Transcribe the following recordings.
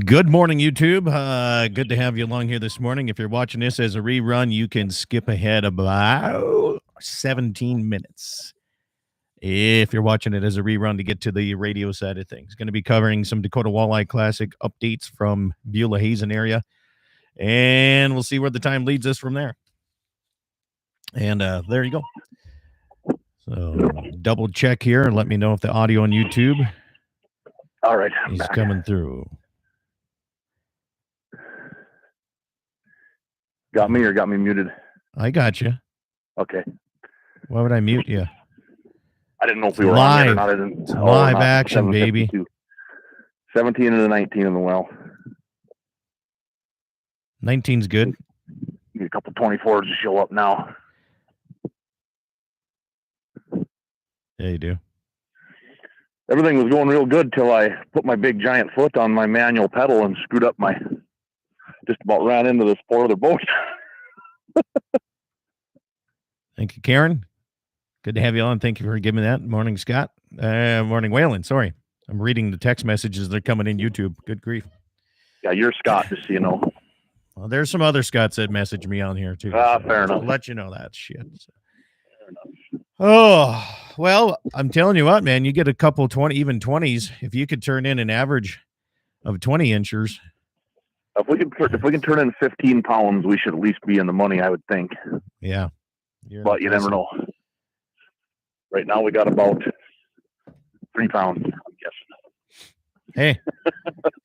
Good morning, YouTube. Good to have you along here this morning. If you're watching this as a rerun, you can skip ahead about 17 minutes. If you're watching it as a rerun to get to the radio side of things, going to be covering some Dakota Walleye Classic updates from Beulah Hazen area, and we'll see where the time leads us from there. And there you go. So double check here and let me know if the audio on YouTube All right, is coming through. Got me or got me muted? I got you. Okay. Why would I mute you? I didn't know if we were on yet or not. It's live action, baby. 17 and the 19 in the well. 19's good. Need a couple 24s to show up now. Yeah, you do. Everything was going real good till I put my big giant foot on my manual pedal and screwed up just about ran into this poor other boat. Thank you, Karen. Good to have you on. Thank you for giving me that. Morning, Scott. Morning, Waylon. Sorry. I'm reading the text messages. They're coming in YouTube. Good grief. Yeah, you're Scott, just so you know. Well, there's some other Scots that message me on here, too. Fair enough. I'll let you know that shit. So. Fair enough. Oh, well, I'm telling you what, man, you get a couple 20, even 20s. If you could turn in an average of 20 inchers. If we can turn in 15 pounds, we should at least be in the money, I would think. Yeah. But you never know. Right now we got about 3 pounds, I'm guessing. Hey,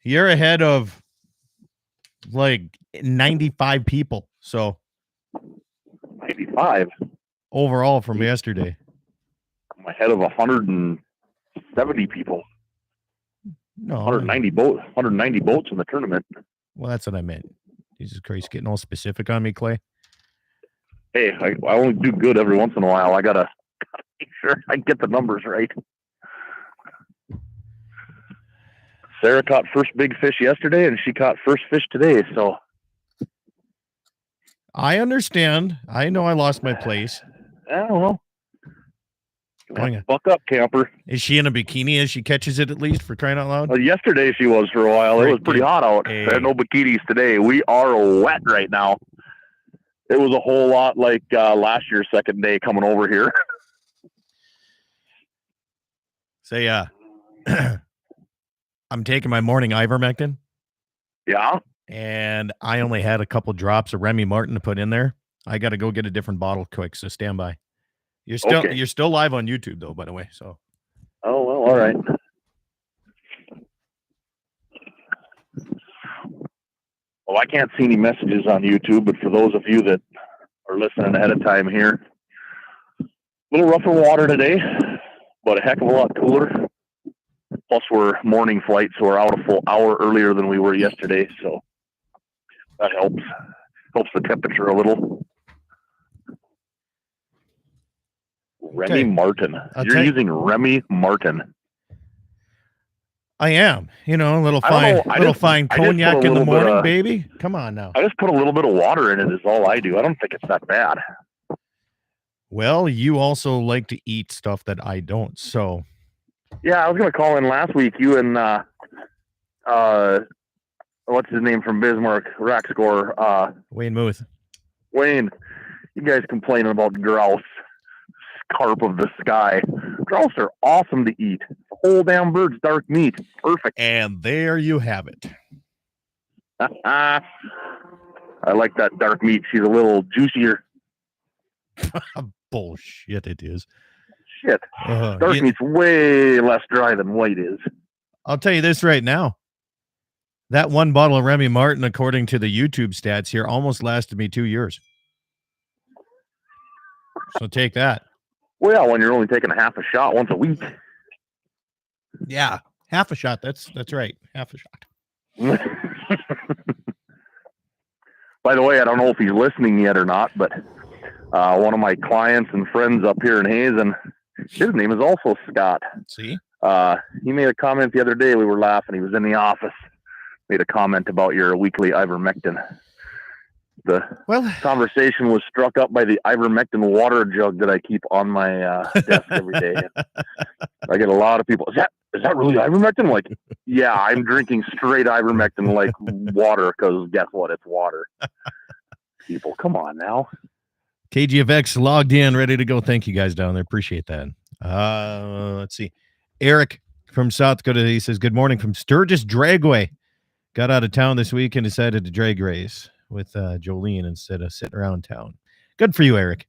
you're ahead of like 95 people. So 95 overall from yesterday. I'm ahead of 170 people. No, 190 boats in the tournament. Well, that's what I meant. Jesus Christ, getting all specific on me, Clay. Hey, I only do good every once in a while. I gotta make sure I get the numbers right. Sarah caught first big fish yesterday, and she caught first fish today. So I understand. I know I lost my place. I don't know. Buck up, camper. Is she in a bikini as she catches it, at least, for crying out loud? Yesterday she was for a while. It was pretty hot out. Hey. There are no bikinis today. We are wet right now. It was a whole lot like last year's second day coming over here. Say, I'm taking my morning ivermectin. Yeah. And I only had a couple drops of Remy Martin to put in there. I got to go get a different bottle quick, so stand by. You're still live on YouTube, though, by the way. So. Oh, well, all right. Well, I can't see any messages on YouTube, but for those of you that are listening ahead of time here, a little rougher water today, but a heck of a lot cooler. Plus, we're morning flight, so we're out a full hour earlier than we were yesterday, so that helps. Helps the temperature a little. Remy Martin. You're using Remy Martin. I am. You know, a little fine cognac in the morning, baby. Come on now. I just put a little bit of water in it is all I do. I don't think it's that bad. Well, you also like to eat stuff that I don't, so. Yeah, I was going to call in last week. You and, what's his name from Bismarck, rack score? Wayne Muth. Wayne, you guys complaining about grouse. Carp of the sky. Grouse are awesome to eat. The whole damn bird's dark meat. Perfect. And there you have it. I like that dark meat. She's a little juicier. Bullshit, it is. Shit. Dark meat's way less dry than white is. I'll tell you this right now. That one bottle of Remy Martin, according to the YouTube stats here, almost lasted me 2 years. So take that. Well, yeah, when you're only taking a half a shot once a week. Yeah, half a shot. That's right. Half a shot. By the way, I don't know if he's listening yet or not, but one of my clients and friends up here in Hazen, his name is also Scott. See? He made a comment the other day. We were laughing. He was in the office. Made a comment about your weekly ivermectin. The conversation was struck up by the ivermectin water jug that I keep on my desk every day. I get a lot of people. Is that really ivermectin? I'm like, yeah, I'm drinking straight ivermectin like water because guess what? It's water. People, come on now. KGFX logged in, ready to go. Thank you guys down there. Appreciate that. Let's see. Eric from South Dakota, he says, good morning from Sturgis Dragway. Got out of town this week and decided to drag race with Jolene instead of sitting around town. Good for you, Eric.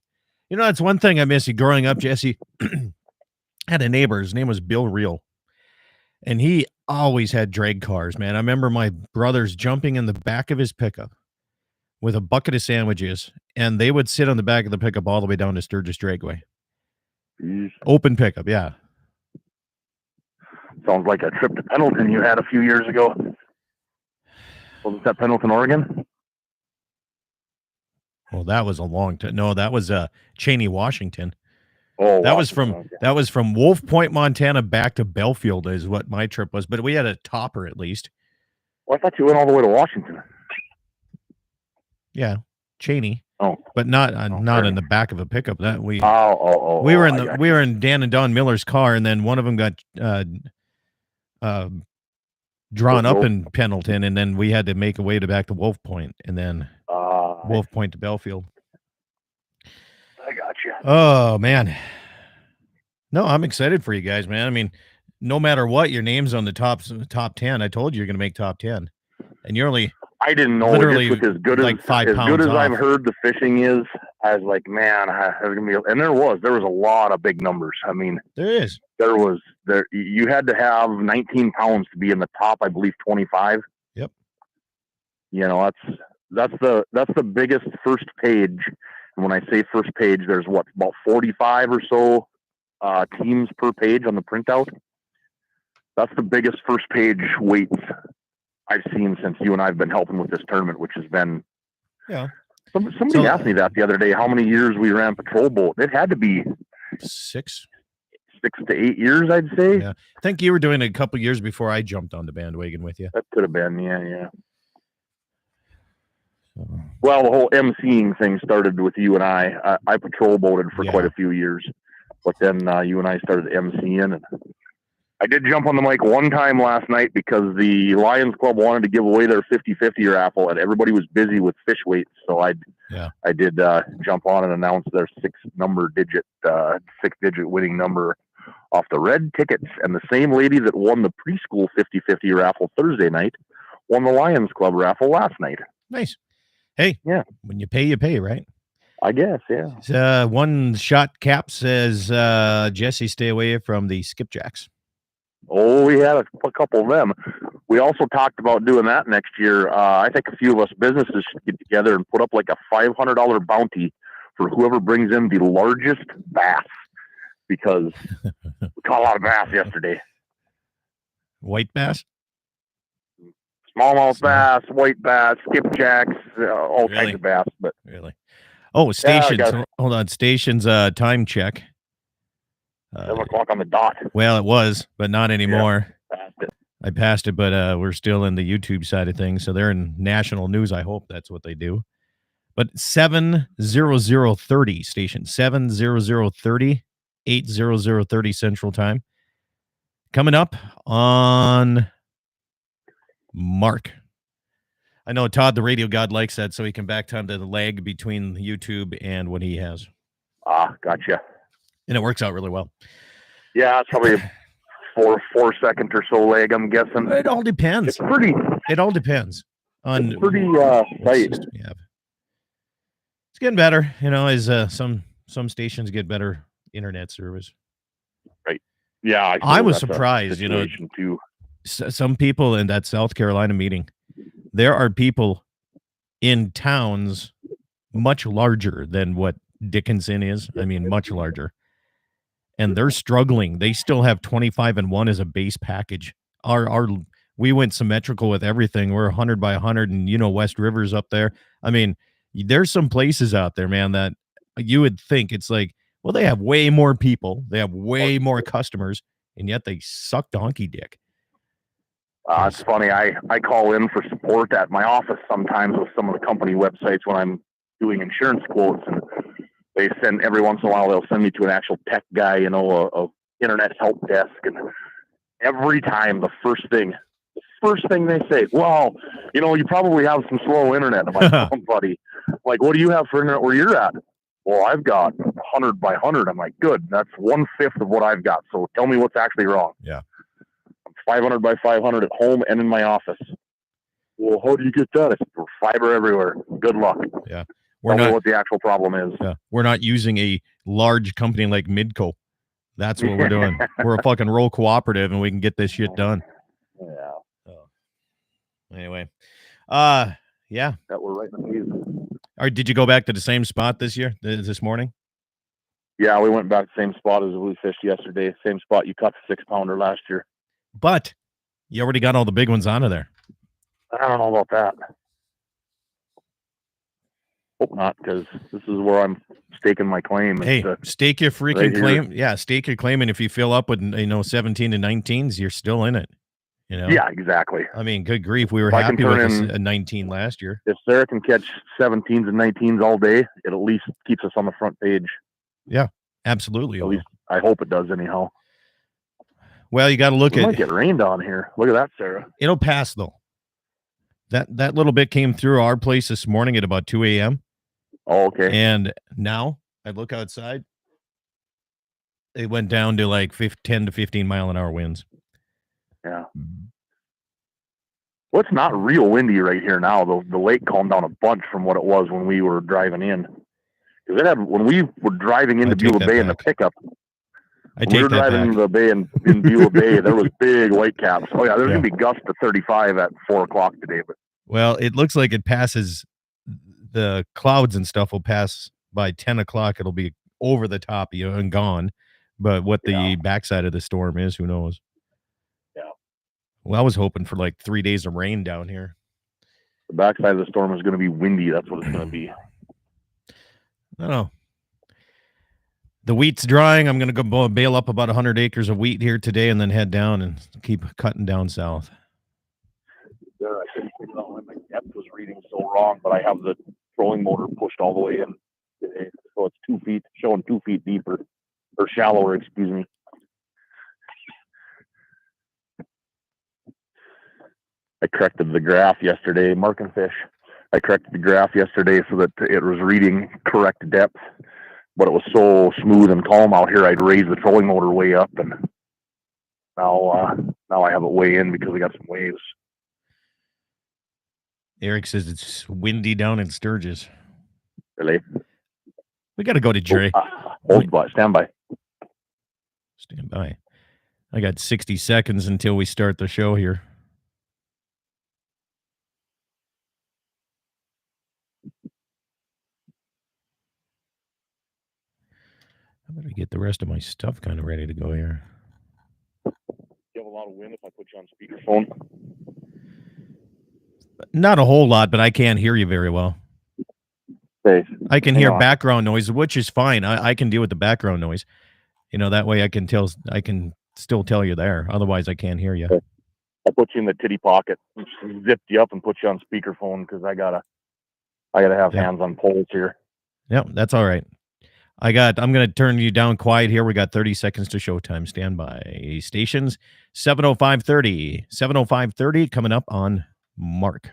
You know, that's one thing I miss. Growing up, Jesse had a neighbor. His name was Bill Reel. And he always had drag cars, man. I remember my brothers jumping in the back of his pickup with a bucket of sandwiches, and they would sit on the back of the pickup all the way down to Sturgis Dragway. Open pickup, yeah. Sounds like a trip to Pendleton you had a few years ago. Wasn't that Pendleton, Oregon? Well, that was a long time. No, that was Cheney, Washington. Oh, that was from Wolf Point, Montana, back to Belfield is what my trip was. But we had a topper at least. Well, I thought you went all the way to Washington. Yeah, Cheney. Oh, but not in the back of a pickup. That we were in Dan and Don Miller's car, and then one of them got drawn up in Pendleton, and then we had to make a way back to Wolf Point, and then Wolf Point to Belfield. I got you. Oh man, no, I'm excited for you guys, man. I mean, no matter what, your name's on the top 10. I told you you're going to make top 10, and you're only. I didn't know literally it as good like as 5 as pounds good as off. I've heard the fishing is. I was like, man, and there was a lot of big numbers. I mean, there you had to have 19 pounds to be in the top, I believe 25. Yep. You know, that's the biggest first page. And when I say first page, there's about 45 or so teams per page on the printout. That's the biggest first page weights I've seen since you and I have been helping with this tournament, which has been. Yeah. Somebody asked me that the other day, how many years we ran patrol boat. It had to be 6 to 8 years, I'd say. Yeah. I think you were doing it a couple years before I jumped on the bandwagon with you. That could have been, yeah. Well, the whole emceeing thing started with you and I. I patrol boated for quite a few years, but then you and I started emceeing, and I did jump on the mic one time last night because the Lions Club wanted to give away their 50-50 raffle, and everybody was busy with fish weights. So I did jump on and announce their six-digit winning number off the red tickets. And the same lady that won the preschool 50-50 raffle Thursday night won the Lions Club raffle last night. Nice. Hey, yeah. When you pay, right? I guess, yeah. One shot cap says, Jesse, stay away from the skipjacks. Oh, we had a couple of them. We also talked about doing that next year. I think a few of us businesses should get together and put up like a $500 bounty for whoever brings in the largest bass, because we caught a lot of bass yesterday. White bass? Smallmouth bass, white bass, skipjacks, all kinds of bass. But really? Oh, stations. Hold on. Stations time check. 7 o'clock on the dot. Well, it was, but not anymore. Yeah, I passed it, but we're still in the YouTube side of things. So they're in national news. I hope that's what they do. But 7:00:30 station, 7:00:30, 8:00:30 Central Time. Coming up on Mark. I know Todd, the radio god, likes that, so he can back time to the lag between YouTube and what he has. Gotcha. And it works out really well. Yeah, it's probably a 4 second or so lag, I'm guessing. It all depends. It's pretty. It all depends on pretty tight. It's getting better, as some stations get better internet service. Right. Yeah, I was surprised. Too. Some people in that South Carolina meeting, there are people in towns much larger than what Dickinson is. I mean, much larger. And they're struggling. They still have 25-1 as a base package. We went symmetrical with everything. We're 100 by 100, and West River's up there. I mean, there's some places out there, man, that you would think it's like, well, they have way more people, they have way more customers, and yet they suck donkey dick. It's funny. I call in for support at my office sometimes with some of the company websites when I'm doing insurance quotes, and they send every once in a while they'll send me to an actual tech guy, a internet help desk, and every time the first thing they say, well, you probably have some slow internet. I'm like, oh, buddy, like, what do you have for internet where you're at? Well, I've got 100 by 100. I'm like, good. That's 1/5 of what I've got. So tell me what's actually wrong. Yeah. 500 by 500 at home and in my office. Well, how do you get that? I said, fiber everywhere. Good luck. Yeah. Tell me what the actual problem is. Yeah. We're not using a large company like Midco. That's what we're doing. We're a fucking rural cooperative, and we can get this shit done. Yeah. So, anyway. Yeah. That we're right in the season. All right, did you go back to the same spot this morning? Yeah, we went back to the same spot as we fished yesterday. Same spot you caught the 6-pounder last year. But you already got all the big ones out of there. I don't know about that. Hope not, because this is where I'm staking my claim. Hey, stake your freaking claim. Yeah, stake your claim, and if you fill up with 17 and 19s, you're still in it. Yeah, exactly. I mean, good grief, we were happy with a 19 last year. If Sarah can catch 17s and 19s all day, it at least keeps us on the front page. Yeah, absolutely. At least I hope it does. Anyhow. Well, you got to look at. It might get rained on here. Look at that, Sarah. It'll pass though. That little bit came through our place this morning at about 2 a.m. Oh, okay. And now I look outside. It went down to like 10 to 15 mile an hour winds. Yeah. Well, it's not real windy right here now. The lake calmed down a bunch from what it was when we were driving in. Because when we were driving into Beulah Bay in the pickup, we were driving into the bay in Beulah Bay, there was big white caps. Oh, yeah, there's going to be gusts to 35 at 4 o'clock today. But well, it looks like it passes. The clouds and stuff will pass by 10 o'clock. It'll be over the top and gone. But what the backside of the storm is, who knows? Yeah. Well, I was hoping for like 3 days of rain down here. The backside of the storm is going to be windy. That's what it's going to be. I don't know. The wheat's drying. I'm going to go bale up about 100 acres of wheat here today and then head down and keep cutting down south. I couldn't figure out why my depth was reading so wrong, but I have the trolling motor pushed all the way in today. So it's 2 feet, showing 2 feet deeper, or shallower, excuse me. I corrected the graph yesterday, marking fish. I corrected the graph yesterday so that it was reading correct depth, but it was so smooth and calm out here, I'd raise the trolling motor way up, and now I have it way in because we got some waves. Eric says it's windy down in Sturgis. Really? We got to go to Dre. Stand by. Stand by. I got 60 seconds until we start the show here. I better get the rest of my stuff kind of ready to go here. You have a lot of wind if I put you on speakerphone? Not a whole lot, but I can't hear you very well. Okay. I can hear background noise, which is fine. I can deal with the background noise. That way I can still tell you there. Otherwise, I can't hear you. Okay. I'll put you in the titty pocket, zip you up, and put you on speakerphone because I gotta have hands on poles here. Yep, that's all right. I'm going to turn you down quiet here. We got 30 seconds to showtime. Stand by. Stations 70530. 70530 coming up on Mark.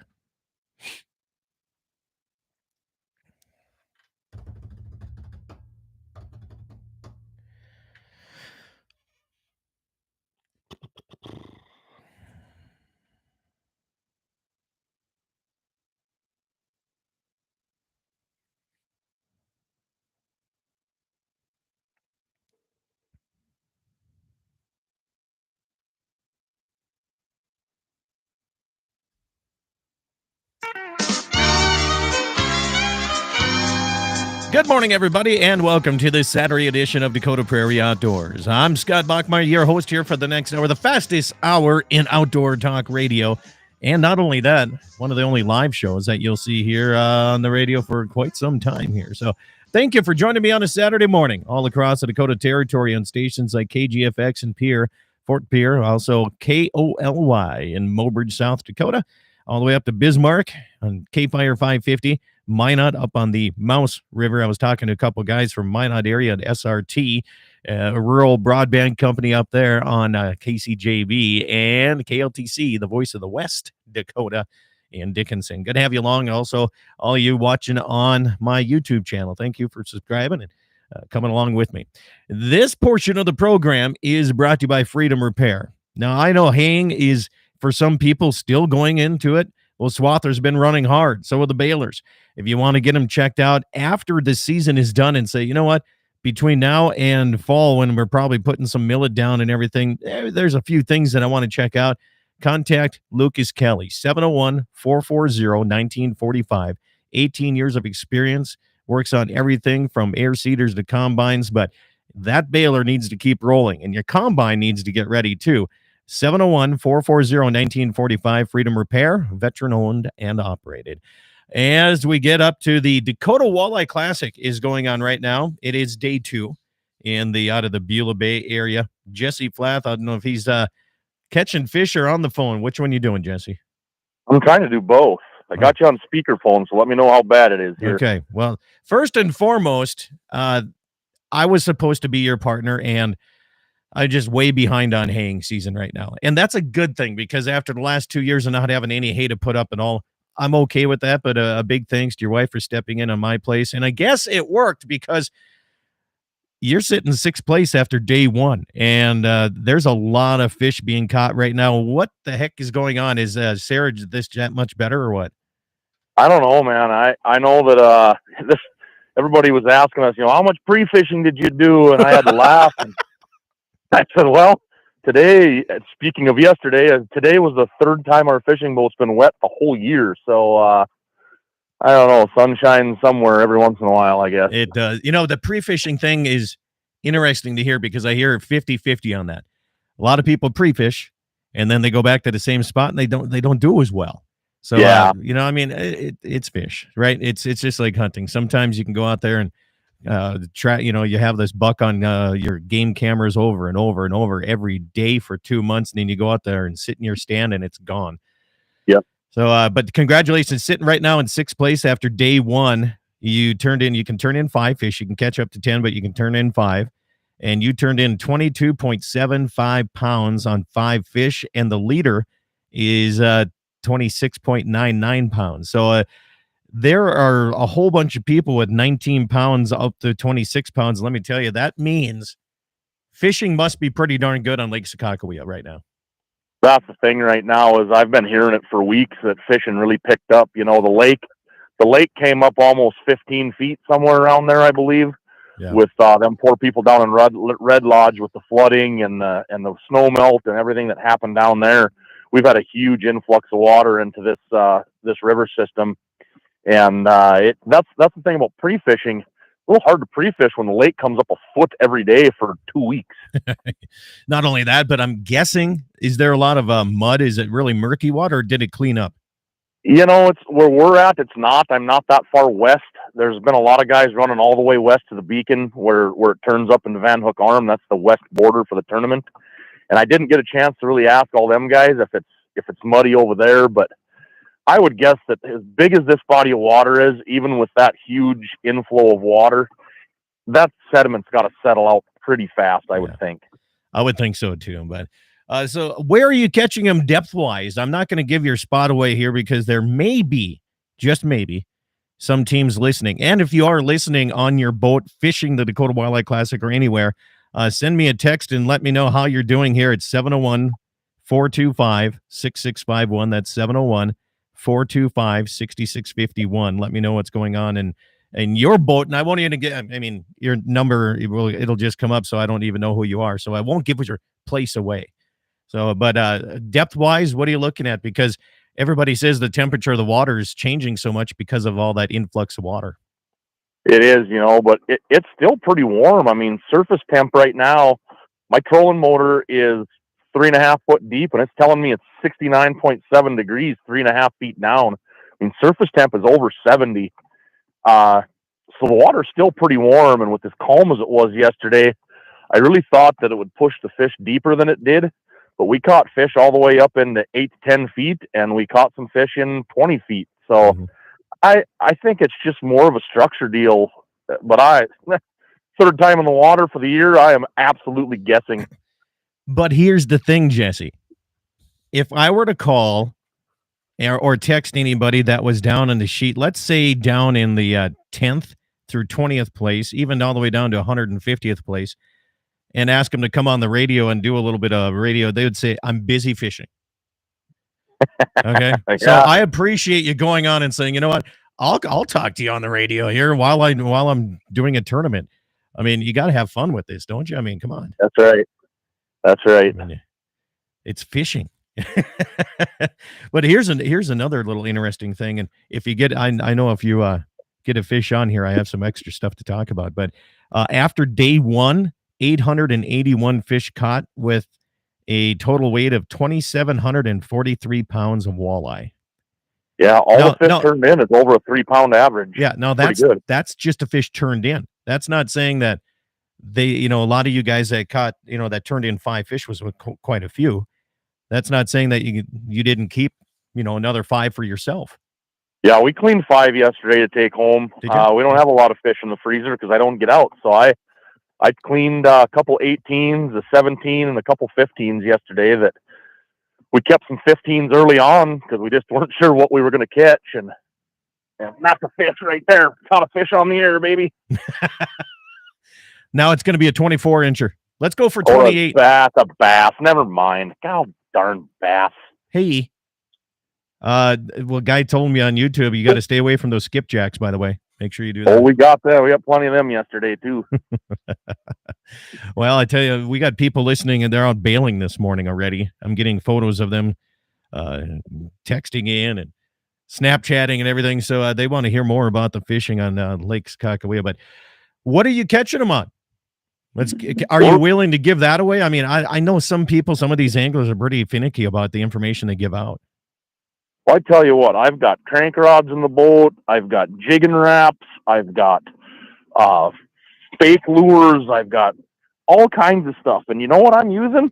Good morning, everybody, and welcome to this Saturday edition of Dakota Prairie Outdoors. I'm Scott Bachmeyer, your host here for the next hour, the fastest hour in outdoor talk radio. And not only that, one of the only live shows that you'll see here on the radio for quite some time here. So thank you for joining me on a Saturday morning all across the Dakota Territory on stations like KGFX and Pierre Fort Pierre, also KOLY in Mobridge, South Dakota, all the way up to Bismarck on K-Fire 550. Minot up on the Mouse River. I was talking to a couple guys from Minot area at SRT, a rural broadband company up there on KCJB, and KLTC, the voice of the West Dakota in Dickinson. Good to have you along. Also, all you watching on my YouTube channel, thank you for subscribing and coming along with me. This portion of the program is brought to you by Freedom Repair. Now, I know haying is, for some people, still going into it. Well, Swather's been running hard. So are the balers. If you want to get them checked out after the season is done and say, you know what, between now and fall, when we're probably putting some millet down and everything, there's a few things that I want to check out. Contact Lucas Kelly, 701-440-1945. 18 years of experience, works on everything from air seeders to combines, but that baler needs to keep rolling, and your combine needs to get ready too. 701-440-1945, Freedom Repair, veteran-owned and operated. As we get up to the Dakota Walleye Classic is going on right now. It is day 2 in the out of the Beulah Bay area. Jesse Flath, I don't know if he's catching fish or on the phone. Which one you doing, Jesse? I'm trying to do both. I got you on speakerphone, so let me know how bad it is here. Okay. Well, first and foremost, I was supposed to be your partner, and I'm just way behind on haying season right now. And that's a good thing, because after the last 2 years of not having any hay to put up at all, I'm okay with that. But a big thanks to your wife for stepping in on my place. And I guess it worked, because you're sitting 6th place after day 1. And there's a lot of fish being caught right now. What the heck is going on? Is Sarah this that much better or what? I don't know, man. I know that everybody was asking us, how much pre-fishing did you do? And I had to laugh. And I said, well, today, speaking of yesterday, today was the 3rd time our fishing boat's been wet the whole year. So, I don't know, sunshine somewhere every once in a while, I guess. It does. The pre-fishing thing is interesting to hear, because I hear 50-50 on that. A lot of people pre-fish, and then they go back to the same spot, and they don't do as well. So, yeah. It's fish, right? It's just like hunting. Sometimes you can go out there and try, you have this buck on your game cameras over and over and over every day for 2 months, and then you go out there and sit in your stand and it's gone. Yep. So, but congratulations, sitting right now in 6th place after day 1. You can turn in 5 fish. You can catch up to 10, but you can turn in 5. And you turned in 22.75 pounds on 5 fish, and the leader is 26.99 pounds. So there are a whole bunch of people with 19 pounds up to 26 pounds. Let me tell you, that means fishing must be pretty darn good on Lake Sakakawea right now. That's the thing right now, is I've been hearing it for weeks that fishing really picked up. The lake came up almost 15 feet, somewhere around there, I believe. Yeah. With them poor people down in Red Lodge with the flooding and the snow melt and everything that happened down there. We've had a huge influx of water into this river system, and that's the thing about pre-fishing. A little hard to pre-fish when the lake comes up a foot every day for 2 weeks. Not only that, but I'm guessing, is there a lot of mud? Is it really murky water, or did it clean up? It's where we're at. It's not. I'm not that far west. There's been a lot of guys running all the way west to the Beacon, where it turns up into Van Hook Arm. That's the west border for the tournament. And I didn't get a chance to really ask all them guys if it's muddy over there, but I would guess that as big as this body of water is, even with that huge inflow of water, that sediment's got to settle out pretty fast, I would think. I would think so too. But so where are you catching them depth-wise? I'm not going to give your spot away here, because there may be, just maybe, some teams listening. And if you are listening on your boat fishing the Dakota Walleye Classic or anywhere, send me a text and let me know how you're doing here at 701-425-6651. That's 701-425-6651. Let me know what's going on in your boat. And I won't even your number, it'll just come up, so I don't even know who you are. So I won't give your place away. So, but depth-wise, what are you looking at? Because everybody says the temperature of the water is changing so much because of all that influx of water. It is, but it's still pretty warm. Surface temp right now, my trolling motor is 3.5 foot deep, and it's telling me it's 69.7 degrees, 3.5 feet down. Surface temp is over 70. So the water's still pretty warm, and with as calm as it was yesterday, I really thought that it would push the fish deeper than it did, but we caught fish all the way up into 8 to 10 feet, and we caught some fish in 20 feet. So I think it's just more of a structure deal. But third time in the water for the year, I am absolutely guessing. But here's the thing, Jesse. If I were to call or text anybody that was down in the sheet, let's say down in the 10th through 20th place, even all the way down to 150th place, and ask them to come on the radio and do a little bit of radio, they would say, I'm busy fishing. Okay. Yeah. So I appreciate you going on and saying, you know what, I'll talk to you on the radio here while I'm doing a tournament. I mean, you got to have fun with this, don't you? I mean, come on. That's right. That's right. I mean, it's fishing. But here's another little interesting thing. And if you get, I know if you get a fish on here, I have some extra stuff to talk about. But after day one, 881 fish caught with a total weight of 2,743 pounds of walleye. Yeah, all the fish turned in is over a 3-pound average. Yeah, no, that's just a fish turned in. That's not saying that they, a lot of you guys that caught, that turned in 5 fish was quite a few. That's not saying that you didn't keep, another 5 for yourself. Yeah, we cleaned 5 yesterday to take home. We don't have a lot of fish in the freezer because I don't get out. So I cleaned a couple 18s, a 17, and a couple 15s yesterday that we kept some 15s early on because we just weren't sure what we were going to catch. And that's a fish right there. Caught a fish on the air, baby. Now it's going to be a 24-incher. Let's go for 28. A bass. Never mind. God darn bass. Hey. Well, guy told me on YouTube, you got to stay away from those skipjacks, by the way. Make sure you do that. Oh, we got that. We got plenty of them yesterday, too. Well, I tell you, we got people listening, and they're out bailing this morning already. I'm getting photos of them texting in and Snapchatting and everything. So they want to hear more about the fishing on Lake Kakawea. But what are you catching them on? Are you willing to give that away? I mean, I know some of these anglers are pretty finicky about the information they give out. Well, I tell you what, I've got crank rods in the boat. I've got jigging wraps. I've got fake lures. I've got all kinds of stuff. And you know what I'm using?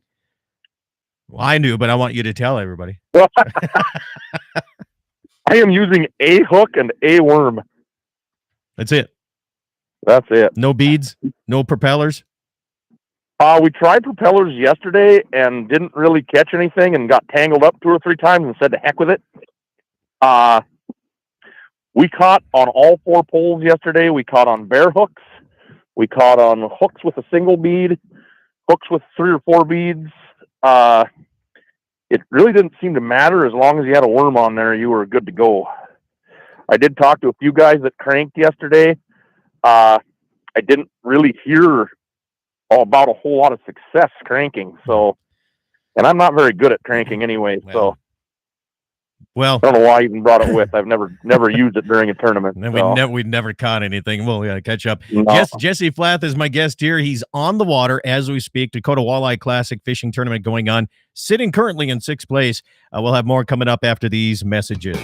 Well, I knew, but I want you to tell everybody. I am using a hook and a worm. That's it. That's it. No beads, no propellers. We tried propellers yesterday and didn't really catch anything and got tangled up 2 or 3 times and said to heck with it. We caught on all 4 poles yesterday. We caught on bare hooks. We caught on hooks with a single bead, hooks with 3 or 4 beads. It really didn't seem to matter. As long as you had a worm on there, you were good to go. I did talk to a few guys that cranked yesterday. I didn't really hear about a whole lot of success cranking. So, and I'm not very good at cranking anyway. Well, I don't know why I even brought it with. I've never used it during a tournament. We'd never caught anything. Well, yeah, catch up. No. Jesse Flath is my guest here. He's on the water as we speak. Dakota Walleye Classic Fishing Tournament going on, sitting currently in 6th place. We'll have more coming up after these messages.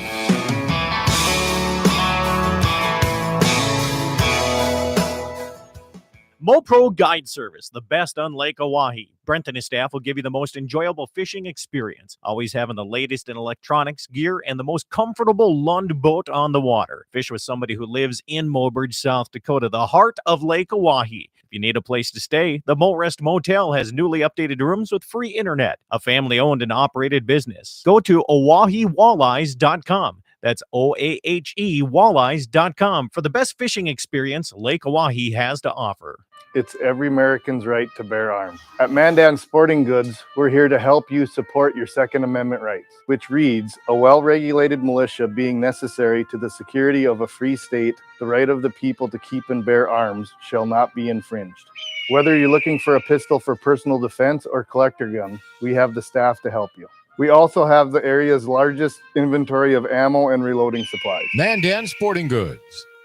MoPro Guide Service, the best on Lake Oahe. Brent and his staff will give you the most enjoyable fishing experience, always having the latest in electronics, gear, and the most comfortable Lund boat on the water. Fish with somebody who lives in Mobridge, South Dakota, the heart of Lake Oahe. If you need a place to stay, the Morest Motel has newly updated rooms with free internet, a family-owned and operated business. Go to OaheWalleyes.com. That's OAHE Walleyes.com for the best fishing experience Lake Oahe has to offer. It's every American's right to bear arms. At Mandan Sporting Goods, we're here to help you support your Second Amendment rights, which reads, a well-regulated militia being necessary to the security of a free state, the right of the people to keep and bear arms shall not be infringed. Whether you're looking for a pistol for personal defense or collector gun, we have the staff to help you. We also have the area's largest inventory of ammo and reloading supplies. Mandan Sporting Goods,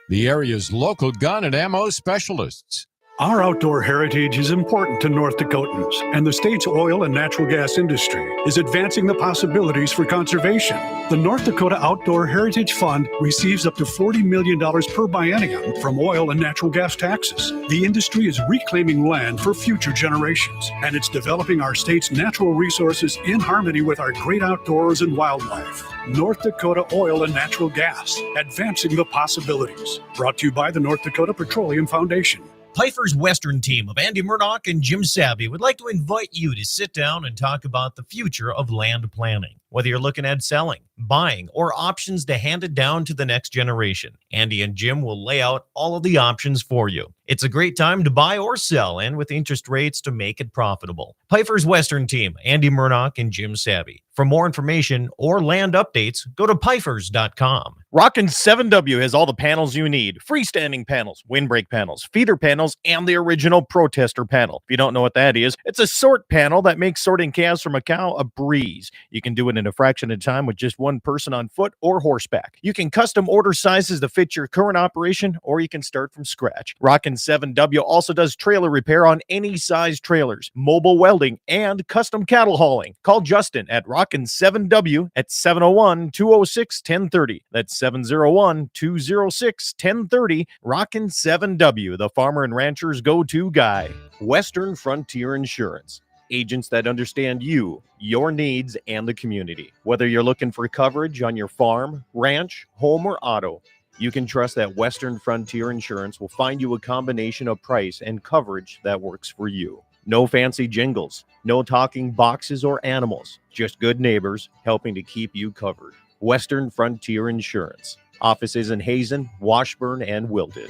the area's local gun and ammo specialists. Our outdoor heritage is important to North Dakotans, and the state's oil and natural gas industry is advancing the possibilities for conservation. The North Dakota Outdoor Heritage Fund receives up to $40 million per biennium from oil and natural gas taxes. The industry is reclaiming land for future generations, and it's developing our state's natural resources in harmony with our great outdoors and wildlife. North Dakota Oil and Natural Gas, advancing the possibilities. Brought to you by the North Dakota Petroleum Foundation. Piper's Western team of Andy Murdoch and Jim Savvy would like to invite you to sit down and talk about the future of land planning. Whether you're looking at selling, buying, or options to hand it down to the next generation, Andy and Jim will lay out all of the options for you. It's a great time to buy or sell, and with interest rates to make it profitable. Piper's Western team, Andy Murdoch and Jim Savvy. For more information or land updates, go to pifers.com. Rockin' 7W has all the panels you need. Freestanding panels, windbreak panels, feeder panels, and the original protester panel. If you don't know what that is, it's a sort panel that makes sorting calves from a cow a breeze. You can do it in a fraction of time with just one person on foot or horseback. You can custom order sizes to fit your current operation, or you can start from scratch. Rockin' 7W also does trailer repair on any size trailers, mobile welding, and custom cattle hauling. Call Justin at Rockin' 7W at 701-206-1030. That's 701-206-1030. Rockin' 7W, the farmer and rancher's go-to guy. Western Frontier Insurance. Agents that understand you, your needs, and the community. Whether you're looking for coverage on your farm, ranch, home, or auto, you can trust that Western Frontier Insurance will find you a combination of price and coverage that works for you. No fancy jingles, no talking boxes or animals, just good neighbors helping to keep you covered. Western Frontier Insurance. Offices in Hazen, Washburn, and Wilton.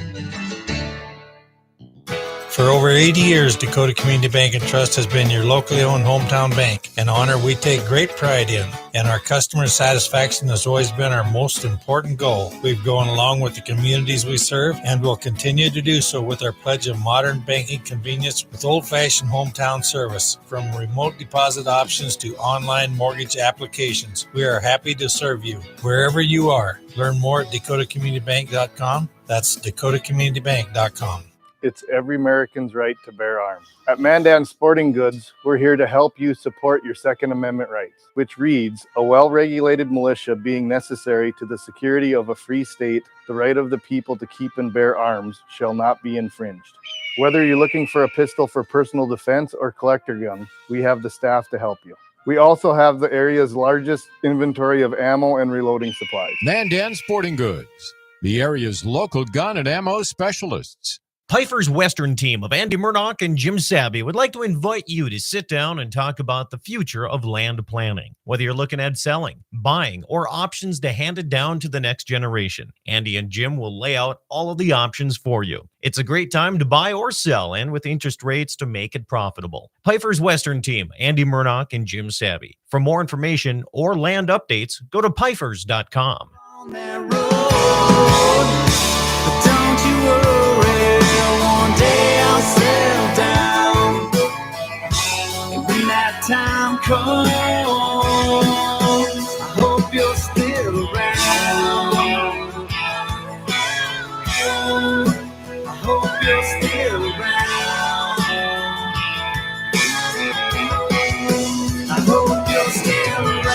For over 80 years, Dakota Community Bank and Trust has been your locally owned hometown bank, an honor we take great pride in, and our customer satisfaction has always been our most important goal. We've gone along with the communities we serve and will continue to do so with our pledge of modern banking convenience with old-fashioned hometown service. From remote deposit options to online mortgage applications, we are happy to serve you wherever you are. Learn more at dakotacommunitybank.com. That's dakotacommunitybank.com. It's every American's right to bear arms. At Mandan Sporting Goods, we're here to help you support your Second Amendment rights, which reads, a well-regulated militia being necessary to the security of a free state, the right of the people to keep and bear arms shall not be infringed. Whether you're looking for a pistol for personal defense or collector gun, we have the staff to help you. We also have the area's largest inventory of ammo and reloading supplies. Mandan Sporting Goods, the area's local gun and ammo specialists. Piper's Western team of Andy Murdoch and Jim Savvy would like to invite you to sit down and talk about the future of land planning. Whether you're looking at selling, buying, or options to hand it down to the next generation, Andy and Jim will lay out all of the options for you. It's a great time to buy or sell, and with interest rates to make it profitable. Piper's Western team, Andy Murdoch and Jim Savvy. For more information or land updates, go to pifers.com. On that road, but don't you worry, one day I'll settle down. And when that time comes, I hope you're still around. I hope you're still around. I hope you're still around.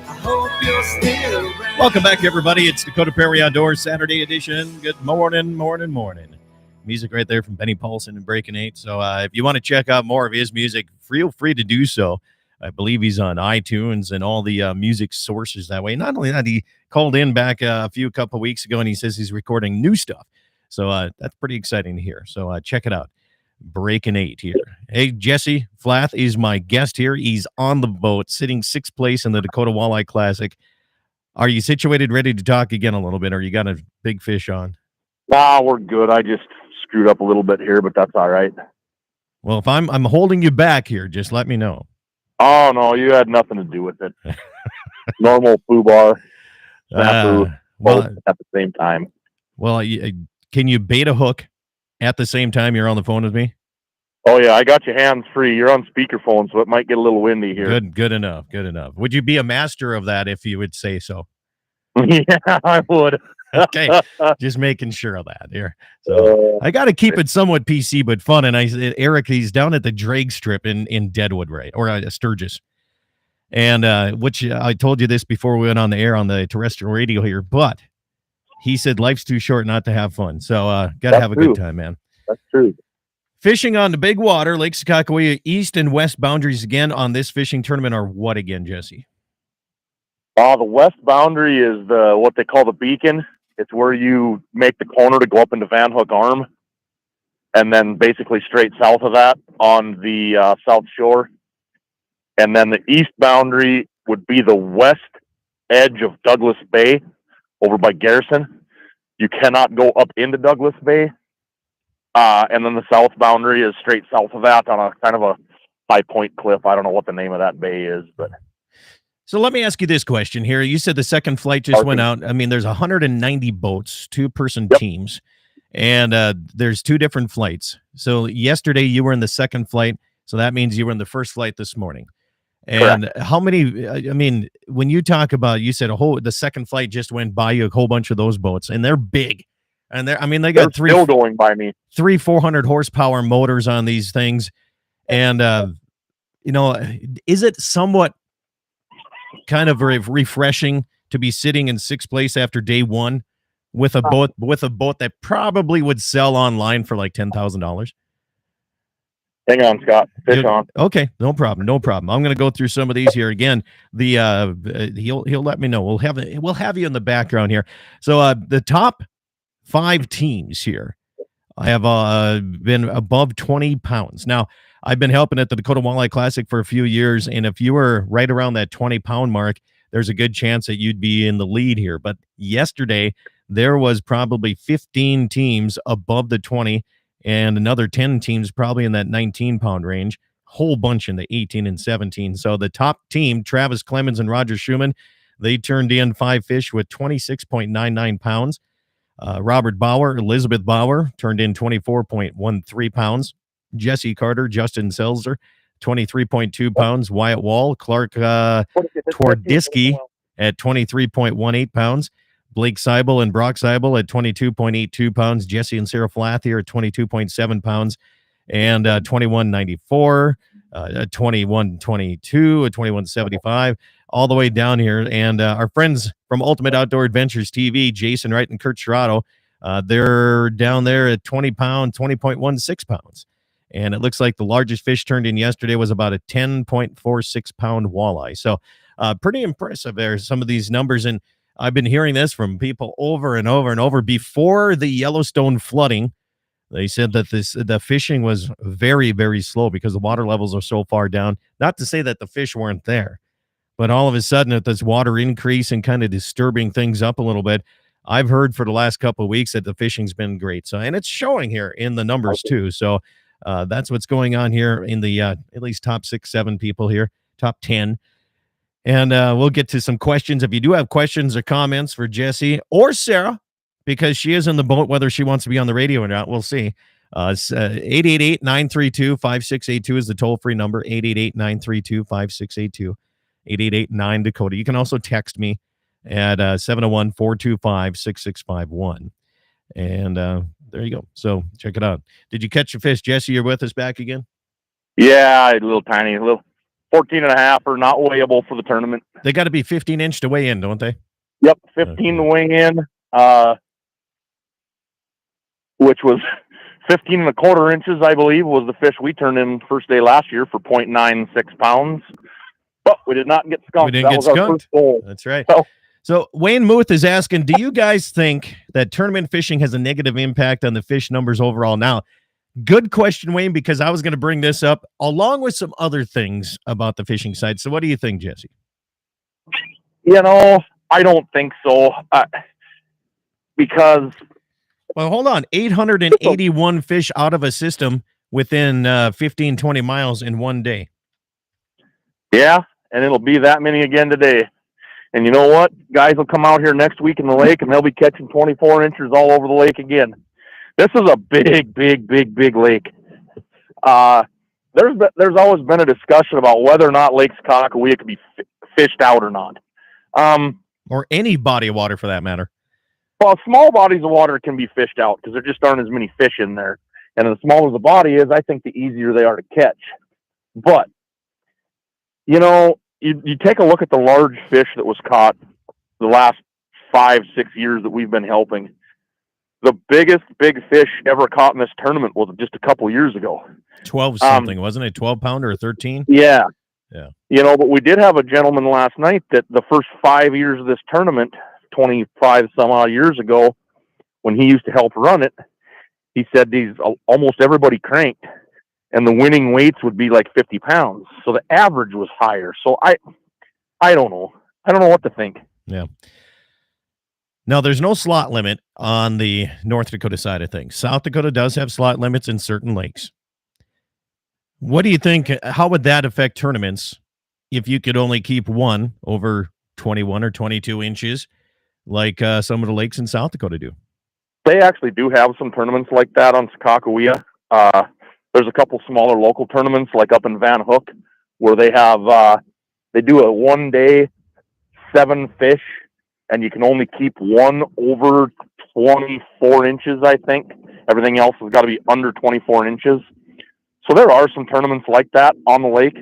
I hope you're still around. Welcome back, everybody. It's Dakota Prairie Outdoors Saturday edition. Good morning. Music right there from Benny Paulson and Breaking 8. So if you want to check out more of his music, feel free to do so. I believe he's on iTunes and all the music sources that way. Not only that, he called in back a couple weeks ago, and he says he's recording new stuff. So that's pretty exciting to hear. So check it out. Breaking 8 here. Hey, Jesse Flath is my guest here. He's on the boat, sitting sixth place in the Dakota Walleye Classic. Are you situated, ready to talk again a little bit, or you got a big fish on? Nah, we're good. I just screwed up a little bit here, but that's all right. Well, if I'm holding you back here, just let me know. Oh, no, you had nothing to do with it. Normal foobar, snafu, both at the same time. Well, can you bait a hook at the same time you're on the phone with me? Oh, yeah, I got your hands free. You're on speakerphone, so it might get a little windy here. Good enough. Would you be a master of that if you would say so? Yeah, I would. Okay, just making sure of that here. So I got to keep it somewhat PC but fun. And I said, Eric, he's down at the drag strip in Deadwood, right, or Sturgis, and which I told you this before we went on the air on the terrestrial radio here, but he said life's too short not to have fun. So got to have a good time, man. That's true. Fishing on the big water, Lake Sakakawea, east and west boundaries again on this fishing tournament are what again, Jesse? The west boundary is what they call the beacon. It's where you make the corner to go up into Van Hook Arm, and then basically straight south of that on the south shore. And then the east boundary would be the west edge of Douglas Bay over by Garrison. You cannot go up into Douglas Bay. And then the south boundary is straight south of that on a kind of a high point cliff. I don't know what the name of that bay is, but. So let me ask you this question here. You said the second flight just went out. I mean, there's 190 boats, 2-person teams, and there's 2 different flights. So yesterday you were in the second flight. So that means you were in the first flight this morning. And correct. How many, I mean, when you talk about, you said the second flight just went by you, a whole bunch of those boats, and they're big. And they got still going by me. 400 horsepower motors on these things. And, is it somewhat kind of refreshing to be sitting in 6th place after day one with a boat that probably would sell online for like $10,000? Hang on, Scott. Fish on. Okay, no problem. I'm going to go through some of these here again. He'll let me know. We'll have you in the background here. So the top 5 teams here have been above 20 pounds. Now, I've been helping at the Dakota Walleye Classic for a few years, and if you were right around that 20-pound mark, there's a good chance that you'd be in the lead here. But yesterday, there was probably 15 teams above the 20, and another 10 teams probably in that 19-pound range, whole bunch in the 18 and 17. So the top team, Travis Clemens and Roger Schumann, they turned in 5 fish with 26.99 pounds. Elizabeth Bauer turned in 24.13 pounds. Jesse Carter, Justin Selzer, 23.2 pounds. Wyatt Wall, Clark Twardisky at 23.18 pounds. Blake Seibel and Brock Seibel at 22.82 pounds. Jesse and Sarah Flath here at 22.7 pounds. And 21.94, 21.22, 21.75, all the way down here. And our friends from Ultimate Outdoor Adventures TV, Jason Wright and Kurt Schrato, they're down there at 20.16 pounds. And it looks like the largest fish turned in yesterday was about a 10.46 pound walleye. So pretty impressive there, some of these numbers. And I've been hearing this from people over and over and over. Before the Yellowstone flooding, they said that the fishing was very, very slow because the water levels are so far down. Not to say that the fish weren't there, but all of a sudden, at this water increase and kind of disturbing things up a little bit, I've heard for the last couple of weeks that the fishing's been great. So, and it's showing here in the numbers too. So that's what's going on here in the at least top 6, 7 people here, top 10. And we'll get to some questions. If you do have questions or comments for Jesse or Sarah, because she is in the boat, whether she wants to be on the radio or not, we'll see. 888-932-5682 is the toll-free number, 888-932-5682, 888-9-DAKOTA. You can also text me at 701-425-6651. And there you go. So check it out. Did you catch your fish? Jesse, you're with us back again? Yeah, a little tiny, a little 14 and a half or not weighable for the tournament. They got to be 15-inch to weigh in, don't they? Yep, 15 to weigh in, which was 15 and a quarter inches, I believe, was the fish we turned in first day last year for 0.96 pounds. But we did not get skunked. We didn't get skunked. Our first goal. That's right. So Wayne Muth is asking, do you guys think that tournament fishing has a negative impact on the fish numbers overall? Now, good question, Wayne, because I was going to bring this up along with some other things about the fishing side. So what do you think, Jesse? I don't think so. Because... Well, hold on. 881 fish out of a system within 15, 20 miles in one day. Yeah, and it'll be that many again today. And you know what? Guys will come out here next week in the lake, and they'll be catching 24 inches all over the lake again. This is a big, big, big, big lake. There's always been a discussion about whether or not Lake Sakakawea could be fished out or not. Or any body of water for that matter. Well, small bodies of water can be fished out because there just aren't as many fish in there. And the smaller the body is, I think the easier they are to catch. But, you know, you take a look at the large fish that was caught the last 5-6 years that we've been helping. The biggest big fish ever caught in this tournament was just a couple years ago. 12 something, wasn't it? 12 pounder or 13? Yeah. Yeah. You know, but we did have a gentleman last night that the first 5 years of this tournament, 25 some odd years ago, when he used to help run it, he said almost everybody cranked, and the winning weights would be like 50 pounds. So the average was higher. So I don't know. I don't know what to think. Yeah. Now, there's no slot limit on the North Dakota side of things. South Dakota does have slot limits in certain lakes. What do you think? How would that affect tournaments if you could only keep one over 21 or 22 inches like some of the lakes in South Dakota do? They actually do have some tournaments like that on Sakakawea. There's a couple smaller local tournaments like up in Van Hook where they have they do a 1 day 7 fish, and you can only keep one over 24 inches, I think. Everything else has got to be under 24 inches. So there are some tournaments like that on the lake.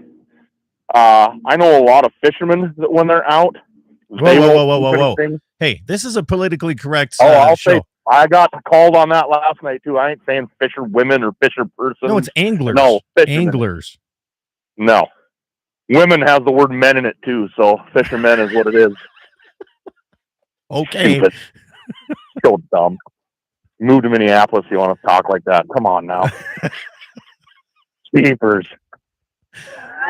I know a lot of fishermen that when they're out, whoa. Hey, this is a politically correct I'll show. say I got called on that last night too. I ain't saying fisher women or fisher person. No, it's anglers. No, fishermen. Anglers. No. Women has the word men in it too, so fishermen is what it is. Okay. Stupid. So dumb. Move to Minneapolis, you want to talk like that. Come on now. Jeepers.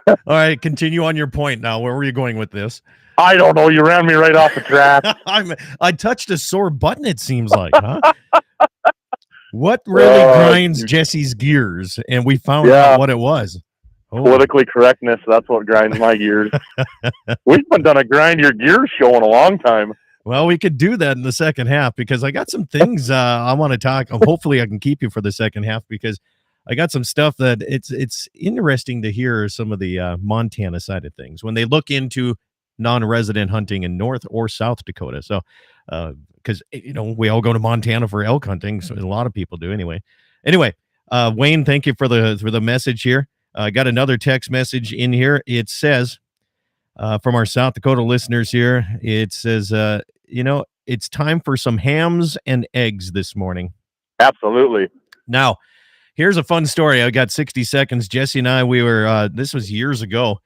All right, continue on your point now. Where were you going with this? I don't know. You ran me right off the track. I touched a sore button, it seems like, huh? What really grinds Jesse's gears? And we found out what it was. Oh. Politically correctness, that's what grinds my gears. We haven't done a grind your gears show in a long time. Well, we could do that in the second half because I got some things I want to talk. Hopefully I can keep you for the second half because I got some stuff that it's interesting to hear some of the Montana side of things when they look into non-resident hunting in North or South Dakota. So, because, you know, we all go to Montana for elk hunting. So a lot of people do anyway. Wayne, thank you for the message here. I got another text message in here. It says, from our South Dakota listeners here, it says, it's time for some hams and eggs this morning. Absolutely. Now, here's a fun story. I got 60 seconds. Jesse and I, we were, this was years ago,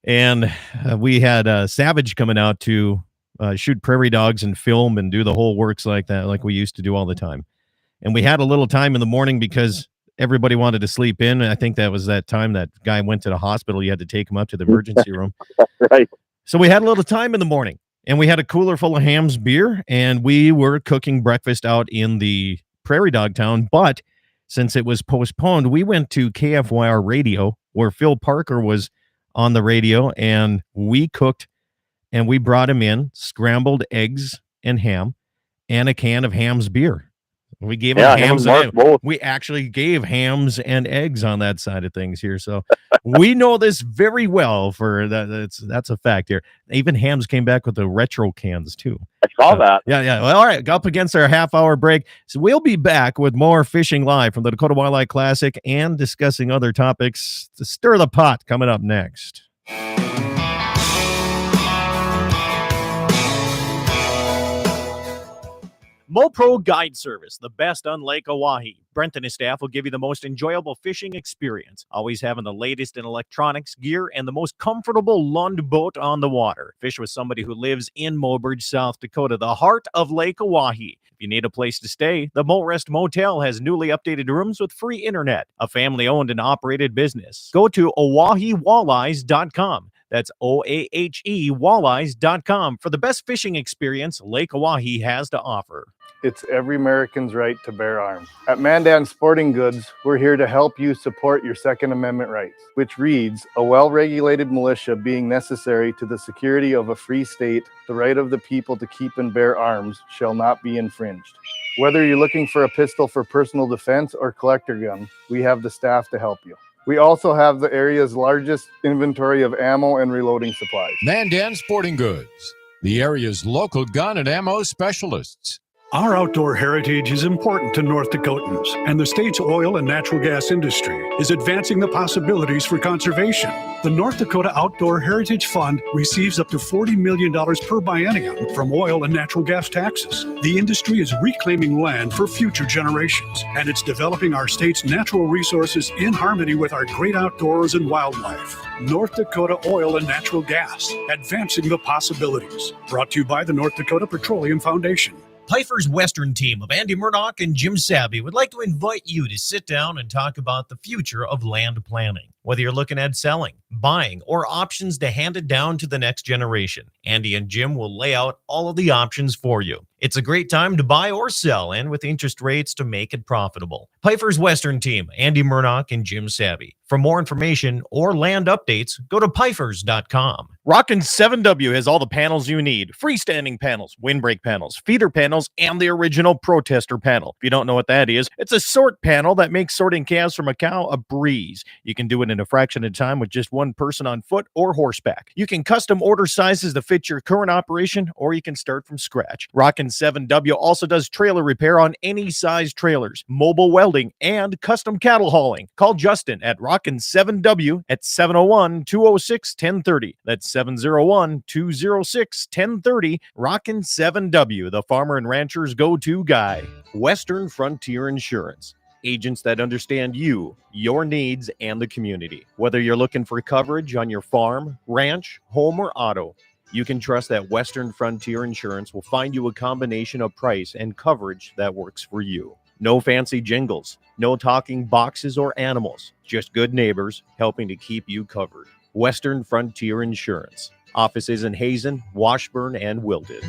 and we had Savage coming out to shoot prairie dogs and film and do the whole works like that, like we used to do all the time. And we had a little time in the morning because everybody wanted to sleep in. And I think that was that time that guy went to the hospital. You had to take him up to the emergency room. Right. So we had a little time in the morning, and we had a cooler full of Ham's beer, and we were cooking breakfast out in the prairie dog town. But since it was postponed, we went to KFYR radio where Phil Parker was on the radio, and we cooked, and we brought him in scrambled eggs and ham and a can of Ham's beer. We gave him hams and eggs. Both. We actually gave hams and eggs on that side of things here. So we know this very well for that. That's a fact here. Even Hams came back with the retro cans too. I saw that. Yeah. Well, all right. Up against our half-hour break. So we'll be back with more Fishing Live from the Dakota Walleye Classic and discussing other topics to stir the pot coming up next. MoPro Guide Service, the best on Lake Oahe. Brent and his staff will give you the most enjoyable fishing experience, always having the latest in electronics, gear, and the most comfortable Lund boat on the water. Fish with somebody who lives in Mobridge, South Dakota, the heart of Lake Oahe. If you need a place to stay, the Morest Motel has newly updated rooms with free internet, a family-owned and operated business. Go to OaheWalleyes.com. That's OAHE Walleyes.com for the best fishing experience Lake Oahe has to offer. It's every American's right to bear arms. At Mandan Sporting Goods, we're here to help you support your Second Amendment rights, which reads, a well-regulated militia being necessary to the security of a free state, the right of the people to keep and bear arms shall not be infringed. Whether you're looking for a pistol for personal defense or collector gun, we have the staff to help you. We also have the area's largest inventory of ammo and reloading supplies. Mandan Sporting Goods, the area's local gun and ammo specialists. Our outdoor heritage is important to North Dakotans, and the state's oil and natural gas industry is advancing the possibilities for conservation. The North Dakota Outdoor Heritage Fund receives up to $40 million per biennium from oil and natural gas taxes. The industry is reclaiming land for future generations, and it's developing our state's natural resources in harmony with our great outdoors and wildlife. North Dakota Oil and Natural Gas, advancing the possibilities. Brought to you by the North Dakota Petroleum Foundation. Pifer's Western team of Andy Murdoch and Jim Sabby would like to invite you to sit down and talk about the future of land planning. Whether you're looking at selling, buying, or options to hand it down to the next generation, Andy and Jim will lay out all of the options for you. It's a great time to buy or sell, and with interest rates to make it profitable. Pifer's Western team, Andy Murdoch and Jim Sabby. For more information or land updates, go to pifers.com. Rockin' 7W has all the panels you need. Freestanding panels, windbreak panels, feeder panels, and the original protester panel. If you don't know what that is, it's a sort panel that makes sorting calves from a cow a breeze. You can do it in a fraction of time with just one person on foot or horseback. You can custom order sizes to fit your current operation, or you can start from scratch. Rockin' 7W also does trailer repair on any size trailers, mobile welding, and custom cattle hauling. Call Justin at Rockin' 7W at 701-206-1030. That's 701-206-1030. Rockin' 7W, the farmer and rancher's go-to guy. Western Frontier Insurance. Agents that understand you, your needs, and the community. Whether you're looking for coverage on your farm, ranch, home, or auto, you can trust that Western Frontier Insurance will find you a combination of price and coverage that works for you. No fancy jingles, no talking boxes or animals, just good neighbors helping to keep you covered. Western Frontier Insurance. Offices in Hazen, Washburn, and Wilton.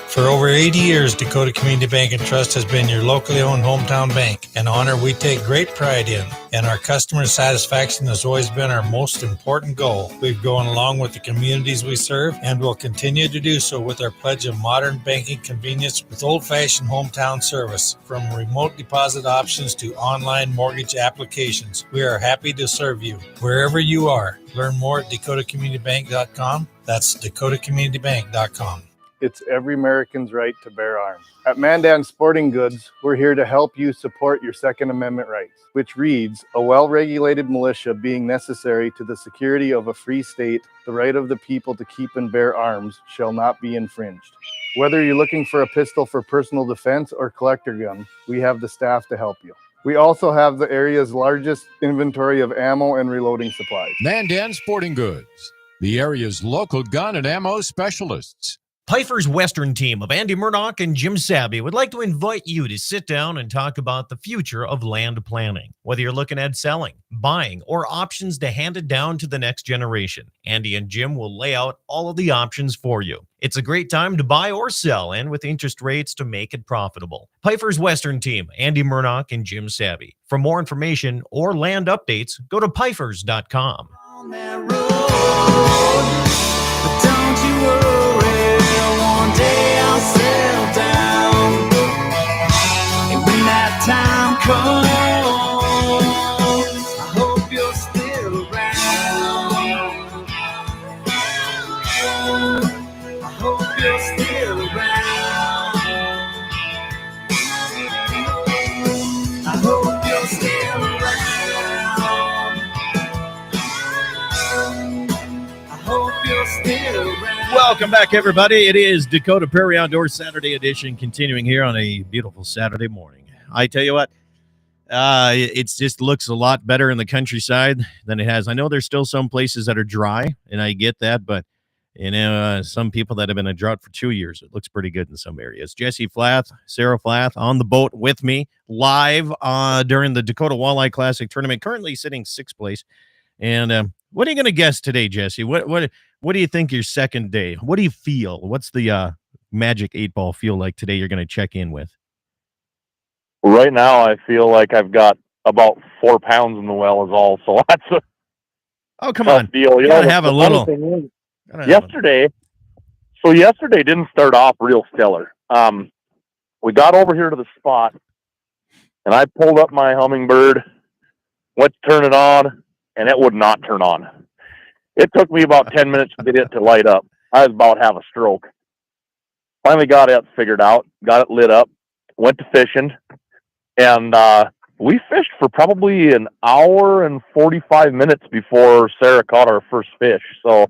For over 80 years, Dakota Community Bank and Trust has been your locally owned hometown bank, an honor we take great pride in. And our customer satisfaction has always been our most important goal. We've gone along with the communities we serve and will continue to do so with our pledge of modern banking convenience with old-fashioned hometown service. From remote deposit options to online mortgage applications, we are happy to serve you wherever you are. Learn more at dakotacommunitybank.com. That's dakotacommunitybank.com. It's every American's right to bear arms. At Mandan Sporting Goods, we're here to help you support your Second Amendment rights, which reads, a well-regulated militia being necessary to the security of a free state, the right of the people to keep and bear arms shall not be infringed. Whether you're looking for a pistol for personal defense or collector gun, we have the staff to help you. We also have the area's largest inventory of ammo and reloading supplies. Mandan Sporting Goods, the area's local gun and ammo specialists. Pifer's Western team of Andy Murdoch and Jim Sabby would like to invite you to sit down and talk about the future of land planning. Whether you're looking at selling, buying, or options to hand it down to the next generation, Andy and Jim will lay out all of the options for you. It's a great time to buy or sell, and with interest rates to make it profitable. Pifer's Western team, Andy Murdoch and Jim Sabby. For more information or land updates, go to pifers.com. On that road, but don't you worry, one day I'll settle down. And when that time comes, I hope you're still around. I hope you're still around. I hope you're still around. I hope you're still around. Welcome back, everybody. It is Dakota Prairie Outdoor Saturday edition, continuing here on a beautiful Saturday morning. I tell you what, it just looks a lot better in the countryside than it has. I know there's still some places that are dry, and I get that, but some people that have been in a drought for 2 years, it looks pretty good in some areas. Jesse Flath, Sarah Flath on the boat with me live during the Dakota Walleye Classic tournament, currently sitting 6th place. And what are you going to guess today, Jesse? What do you think your second day? What do you feel? What's the Magic 8-Ball feel like today you're going to check in with? Right now, I feel like I've got about 4 pounds in the well is all. So that's a come tough on. deal. You gotta have a little. Yesterday didn't start off real stellar. We got over here to the spot, and I pulled up my Hummingbird, went to turn it on, and it would not turn on. It took me about 10 minutes to get it to light up. I was about to have a stroke. finally got it figured out, got it lit up, went to fishing, and we fished for probably an hour and 45 minutes before Sarah caught our first fish. So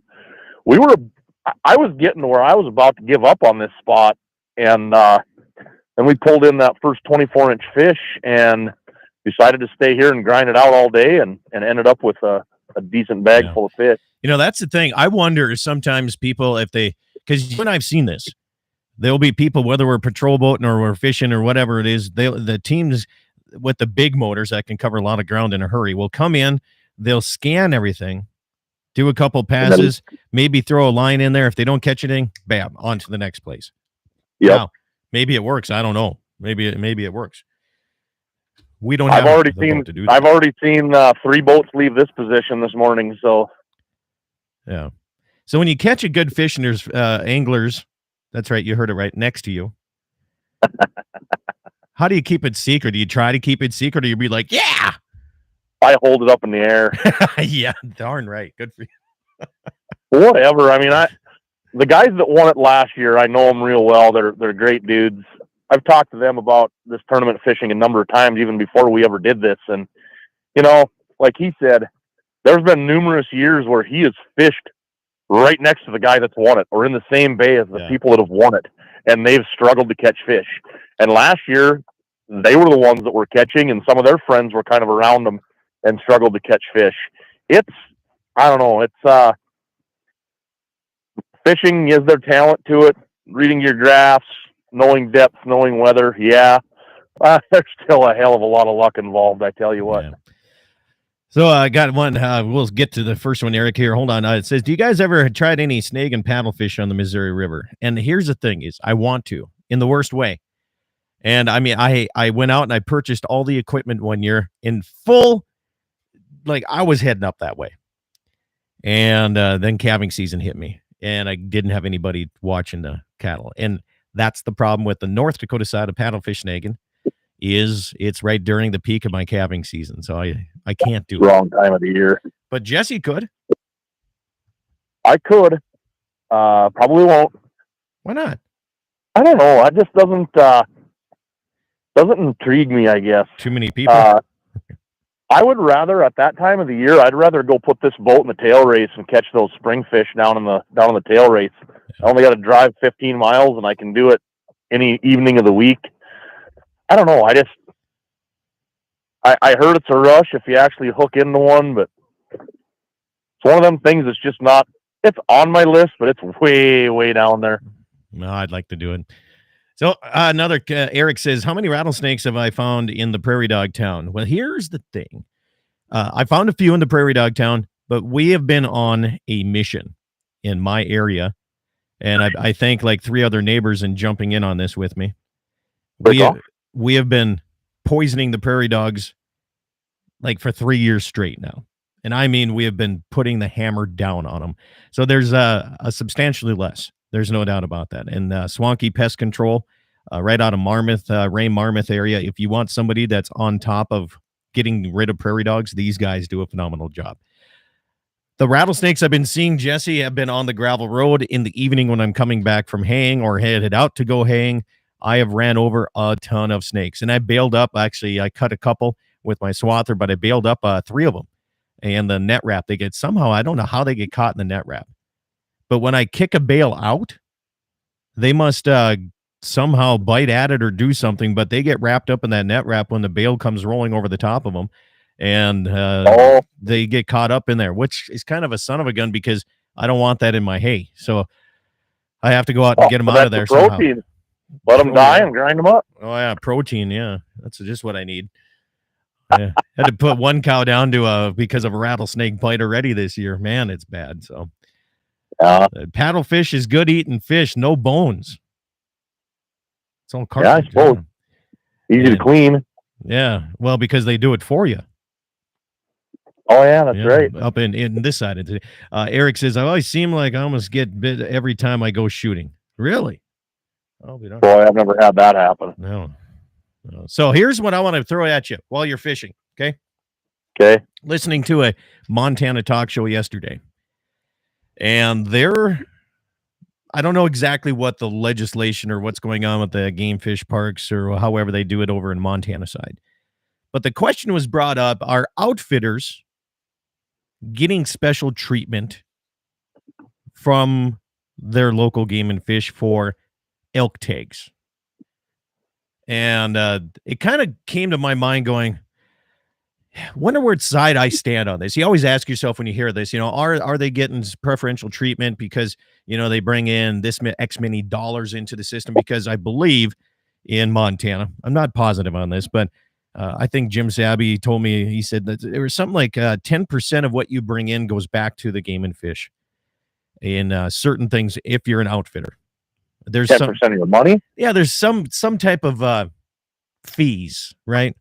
I was getting to where I was about to give up on this spot, and then we pulled in that first 24-inch fish and decided to stay here and grind it out all day, and ended up with a decent bag full of fish. You know, that's the thing. I wonder sometimes people, if they, because when I've seen this, there'll be people, whether we're patrol boating or we're fishing or whatever it is, the teams with the big motors that can cover a lot of ground in a hurry will come in, they'll scan everything, do a couple passes, maybe throw a line in there. If they don't catch anything, bam, on to the next place. Yeah. Now, maybe it works. I don't know. Maybe it works. We don't. I've already seen 3 boats leave this position this morning. So, yeah. So when you catch a good fish and there's anglers, that's right, you heard it right, next to you. How do you keep it secret? Do you try to keep it secret, or you be like, yeah? I hold it up in the air. Yeah, darn right. Good for you. Whatever. I mean, the guys that won it last year, I know them real well. They're great dudes. I've talked to them about this tournament fishing a number of times, even before we ever did this. And, you know, like he said, there's been numerous years where he has fished right next to the guy that's won it, or in the same bay as the people that have won it, and they've struggled to catch fish. And last year, they were the ones that were catching, and some of their friends were kind of around them and struggled to catch fish. I don't know, fishing is their talent to it, reading your graphs, knowing depth, knowing weather. Yeah. There's still a hell of a lot of luck involved, I tell you what. Yeah. So I got one. We'll get to the first one, Eric, here. Hold on. It says, do you guys ever tried any snag and paddlefish on the Missouri River? And here's the thing is, I want to, in the worst way. And I mean, I went out and I purchased all the equipment one year in full, like I was heading up that way. And then calving season hit me, and I didn't have anybody watching the cattle. And that's the problem with the North Dakota side of paddlefish snagging, is it's right during the peak of my calving season. So I can't do it. Wrong time of the year. But Jesse could. I could. Probably won't. Why not? I don't know. It just doesn't intrigue me, I guess. Too many people. I would rather, at that time of the year, I'd rather go put this boat in the tail race and catch those spring fish down in the tail race. I only got to drive 15 miles, and I can do it any evening of the week. I don't know. I heard it's a rush if you actually hook into one, but it's one of them things that's just not. It's on my list, but it's way, way down there. No, I'd like to do it. So another Eric says, how many rattlesnakes have I found in the prairie dog town? Well, here's the thing. I found a few in the prairie dog town, but we have been on a mission in my area. And I thank like 3 other neighbors in jumping in on this with me. We have been poisoning the prairie dogs like for 3 years straight now. And I mean, we have been putting the hammer down on them. So there's a substantially less. There's no doubt about that. And Swanky Pest Control, right out of Marmouth, Marmouth area. If you want somebody that's on top of getting rid of prairie dogs, these guys do a phenomenal job. The rattlesnakes I've been seeing, Jesse, have been on the gravel road in the evening when I'm coming back from haying or headed out to go haying. I have ran over a ton of snakes, and I bailed up. Actually, I cut a couple with my swather, but I bailed up 3 of them. And the net wrap, they get somehow, I don't know how they get caught in the net wrap. But when I kick a bail out, they must somehow bite at it or do something, but they get wrapped up in that net wrap when the bail comes rolling over the top of them. And they get caught up in there, which is kind of a son of a gun because I don't want that in my hay. So I have to go out and get them out of there somehow. Let them die and grind them up. Oh, yeah, protein, yeah. That's just what I need. I had to put one cow down to because of a rattlesnake bite already this year. Man, it's bad. So paddlefish is good eating fish, no bones. It's all cartilage. Yeah, I suppose. Easy to clean. Yeah, well, because they do it for you. Oh, yeah, that's right. Up in this side of it. Eric says, I always seem like I almost get bit every time I go shooting. Really? Oh, we don't. Boy, I've never had that happen. No. So here's what I want to throw at you while you're fishing, okay? Okay. Listening to a Montana talk show yesterday. And I don't know exactly what the legislation or what's going on with the game fish parks or however they do it over in Montana side. But the question was brought up, are outfitters getting special treatment from their local game and fish for elk tags? And it kind of came to my mind going, wonder where side I stand on this. You always ask yourself when you hear this, are they getting preferential treatment because, they bring in this X many dollars into the system? Because I believe in Montana, I'm not positive on this, but I think Jim Sabby told me, he said that there was something like 10% of what you bring in goes back to the game and fish in certain things if you're an outfitter. There's 10% of your money? Yeah, there's some type of fees, right?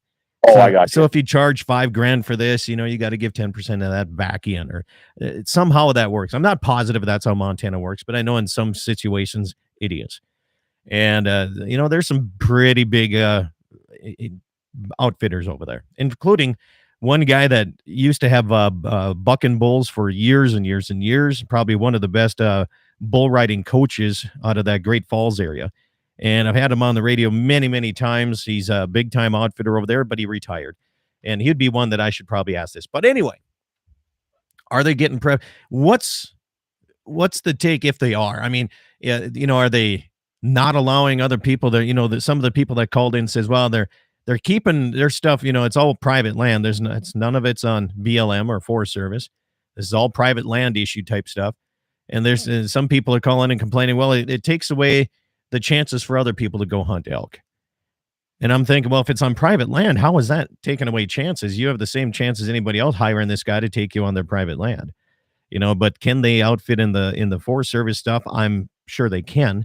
Oh, So, I got you. so if you charge $5,000 for this, you got to give 10% of that back in, or somehow that works. I'm not positive that's how Montana works, but I know in some situations it is. And there's some pretty big outfitters over there, including one guy that used to have bucking bulls for years and years and years, probably one of the best bull riding coaches out of that Great Falls area. And I've had him on the radio many, many times. He's a big time outfitter over there, but he retired. And he'd be one that I should probably ask this. But anyway, are they getting what's the take if they are? I mean, are they not allowing other people that, some of the people that called in says, well, they're keeping their stuff, it's all private land. None of it's on BLM or Forest Service. This is all private land issue type stuff. And there's some people are calling and complaining, well, it takes away the chances for other people to go hunt elk. And I'm thinking, well, if it's on private land, how is that taking away chances? You have the same chance as anybody else hiring this guy to take you on their private land, but can they outfit in the Forest Service stuff? I'm sure they can,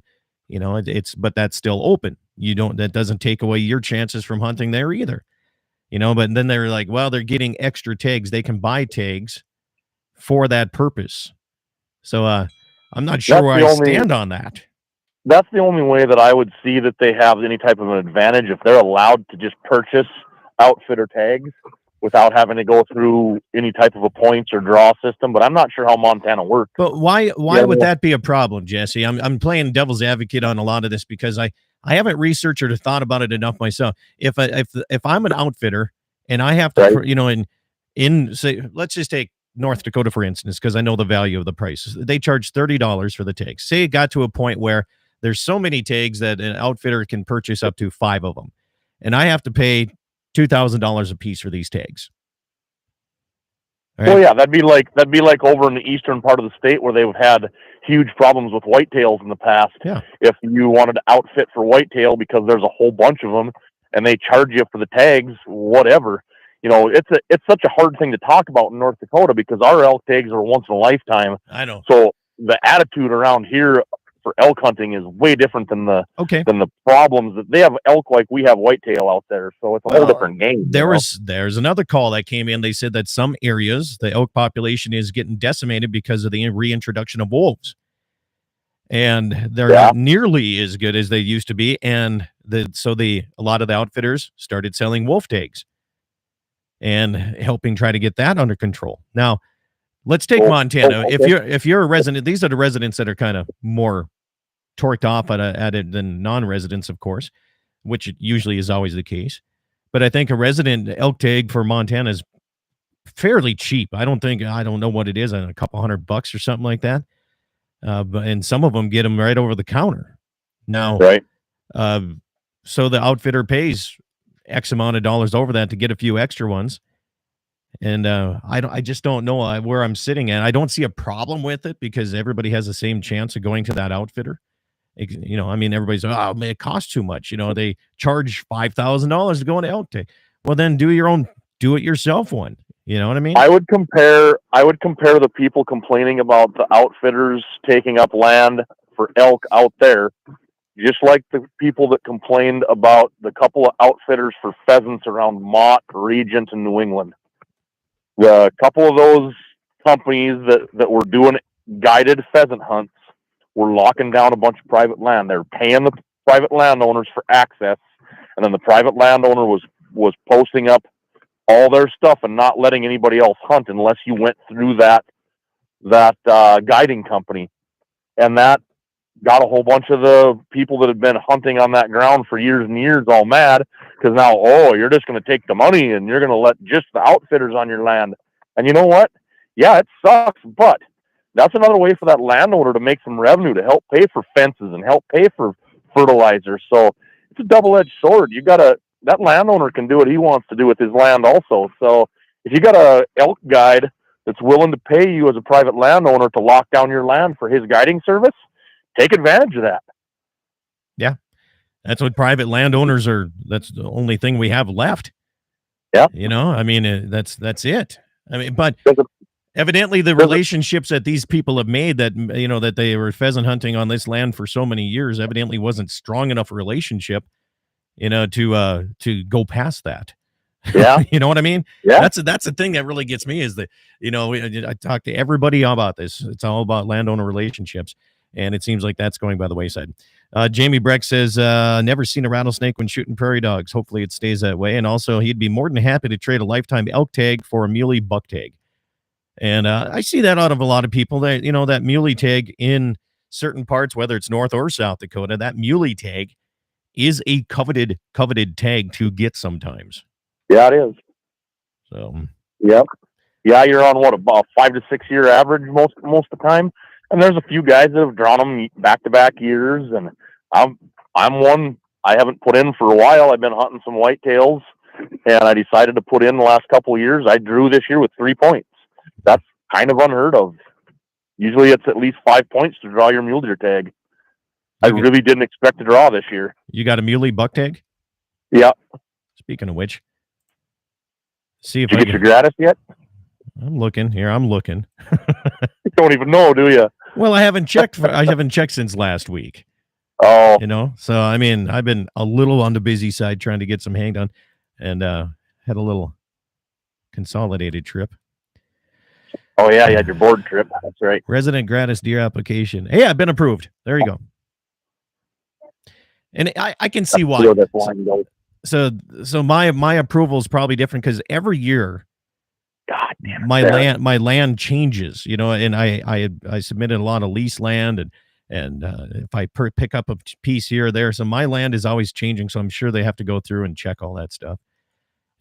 but that's still open. That doesn't take away your chances from hunting there either, but then they're like, well, they're getting extra tags. They can buy tags for that purpose. So, I'm not sure where I stand on that. That's the only way that I would see that they have any type of an advantage, if they're allowed to just purchase outfitter tags without having to go through any type of a points or draw system. But I'm not sure how Montana works. But why would that be a problem, Jesse? I'm playing devil's advocate on a lot of this because I haven't researched or thought about it enough myself. If I'm an outfitter and I have to, right, in say, let's just take North Dakota, for instance, because I know the value of the prices. They charge $30 for the tags. Say it got to a point where there's so many tags that an outfitter can purchase up to 5 of them, and I have to pay $2,000 a piece for these tags. Right? Well, yeah, that'd be like over in the eastern part of the state where they've had huge problems with whitetails in the past. Yeah. If you wanted to outfit for whitetail because there's a whole bunch of them and they charge you for the tags, whatever. It's such a hard thing to talk about in North Dakota because our elk tags are once in a lifetime. I know. So the attitude around here for elk hunting is way different than the problems that they have elk like we have whitetail out there. So it's a whole different game. There's another call that came in. They said that some areas the elk population is getting decimated because of the reintroduction of wolves, and they're not nearly as good as they used to be. And a lot of the outfitters started selling wolf tags and helping try to get that under control. Now, let's take Montana. If you're a resident, these are the residents that are kind of more torqued off at it than non-residents, of course, which usually is always the case. But I think a resident elk tag for Montana is fairly cheap. I don't know what it is, a couple $100 or something like that. And some of them get them right over the counter. Now, right. So the outfitter pays X amount of dollars over that to get a few extra ones. And I just don't know where I'm sitting at. I don't see a problem with it because everybody has the same chance of going to that outfitter. Everybody's, oh man, it costs too much. They charge $5,000 to go into elk tag. Well, then do it yourself one. You know what I mean? I would compare the people complaining about the outfitters taking up land for elk out there, just like the people that complained about the couple of outfitters for pheasants around Mott, Regent, and New England. The couple of those companies that were doing guided pheasant hunts were locking down a bunch of private land. They're paying the private landowners for access, and then the private landowner was posting up all their stuff and not letting anybody else hunt unless you went through that guiding company. And that got a whole bunch of the people that have been hunting on that ground for years and years all mad because now, oh, you're just going to take the money and you're going to let just the outfitters on your land. And you know what? Yeah, it sucks, but that's another way for that landowner to make some revenue to help pay for fences and help pay for fertilizer. So it's a double-edged sword. That landowner can do what he wants to do with his land also. So if you got a elk guide that's willing to pay you as a private landowner to lock down your land for his guiding service, take advantage of that. Yeah. That's what private landowners are. That's the only thing we have left. Yeah. I mean, that's it. I mean, but evidently the relationships that these people have made that they were pheasant hunting on this land for so many years evidently wasn't strong enough a relationship, to go past that. Yeah. You know what I mean? Yeah. That's the thing that really gets me is that, I talk to everybody about this. It's all about landowner relationships. And it seems like that's going by the wayside. Jamie Breck says, never seen a rattlesnake when shooting prairie dogs. Hopefully it stays that way. And also he'd be more than happy to trade a lifetime elk tag for a muley buck tag. And I see that out of a lot of people that, that muley tag in certain parts, whether it's North or South Dakota, that muley tag is a coveted tag to get sometimes. Yeah, it is. So, yep. Yeah, you're on about 5 to 6 year average most of the time. And there's a few guys that have drawn them back-to-back years, and I'm one. I haven't put in for a while. I've been hunting some whitetails, and I decided to put in the last couple of years. I drew this year with 3 points. That's kind of unheard of. Usually it's at least 5 points to draw your mule deer tag. I really didn't expect to draw this year. You got a muley buck tag? Yeah. Speaking of which, see if Did you get your gratis yet? I'm looking here. You don't even know, do you? Well, I haven't checked. I haven't checked since last week. Oh, So I mean, I've been a little on the busy side trying to get some hang done, and had a little consolidated trip. Oh yeah, you had your board trip. That's right. Resident gratis deer application. Hey, I've been approved. There you go. And I can see why. So my approval is probably different because every year, God damn it, my land changes, and I submitted a lot of lease land and if I pick up a piece here or there, so my land is always changing. So I'm sure they have to go through and check all that stuff,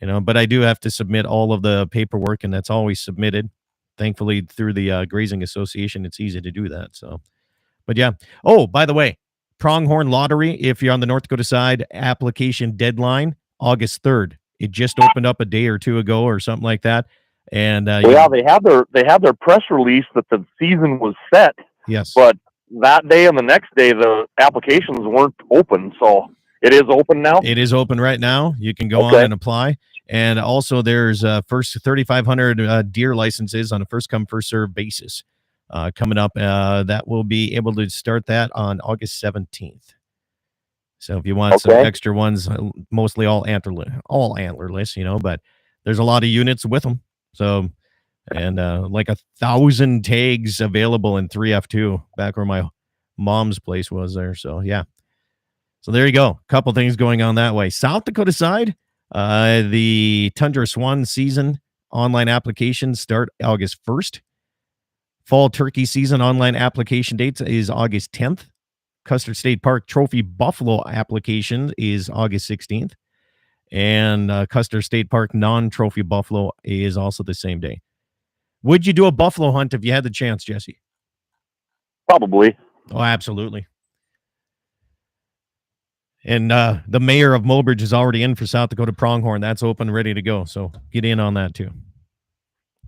but I do have to submit all of the paperwork, and that's always submitted. Thankfully, through the Grazing Association, it's easy to do that. So, but yeah. Oh, by the way, Pronghorn Lottery, if you're on the North Dakota side, application deadline, August 3rd. It just opened up a day or two ago or something like that. And they had their press release that the season was set. Yes. But that day and the next day, the applications weren't open. So it is open now? It is open right now. You can go on and apply. And also there's first 3,500 deer licenses on a first come, first serve basis coming up. That will be able to start that on August 17th. So if you want some extra ones, mostly all antlerless, but there's a lot of units with them. So, and like 1,000 tags available in 3F2 back where my mom's place was there. So yeah. So there you go. A couple things going on that way. South Dakota side, the Tundra Swan season online applications start August 1st. Fall turkey season online application dates is August 10th. Custer State Park Trophy Buffalo application is August 16th. And Custer State Park non-trophy buffalo is also the same day. Would you do a buffalo hunt if you had the chance, Jesse? Probably. Oh, absolutely. And the mayor of Mulbridge is already in for South Dakota Pronghorn. That's open, ready to go. So get in on that too.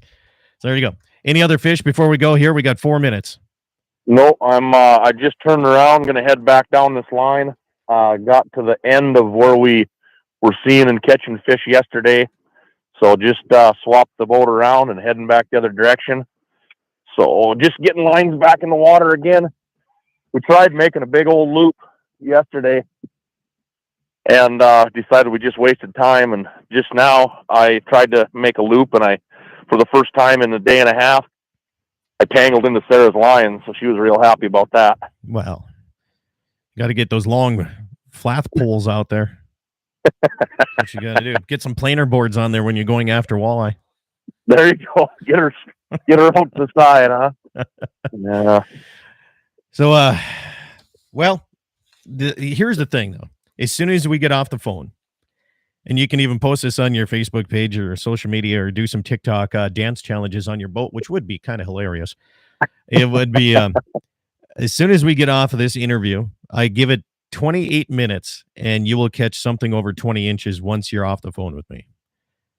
So there you go. Any other fish before we go here? We got 4 minutes. No, I just turned around, going to head back down this line. Got to the end of where we were seeing and catching fish yesterday. So just swapped the boat around and heading back the other direction. So just getting lines back in the water again. We tried making a big old loop yesterday and decided we just wasted time. And just now I tried to make a loop, and for the first time in a day and a half, I tangled into Sarah's line, so she was real happy about that. Well, got to get those long flat poles out there. What you got to do? Get some planer boards on there when you're going after walleye. There you go. Get her hooked to the side, huh? Yeah. So, Well, here's the thing, though. As soon as we get off the phone, and you can even post this on your Facebook page or social media or do some TikTok dance challenges on your boat, which would be kind of hilarious. It would be as soon as we get off of this interview, I give it 28 minutes and you will catch something over 20 inches once you're off the phone with me.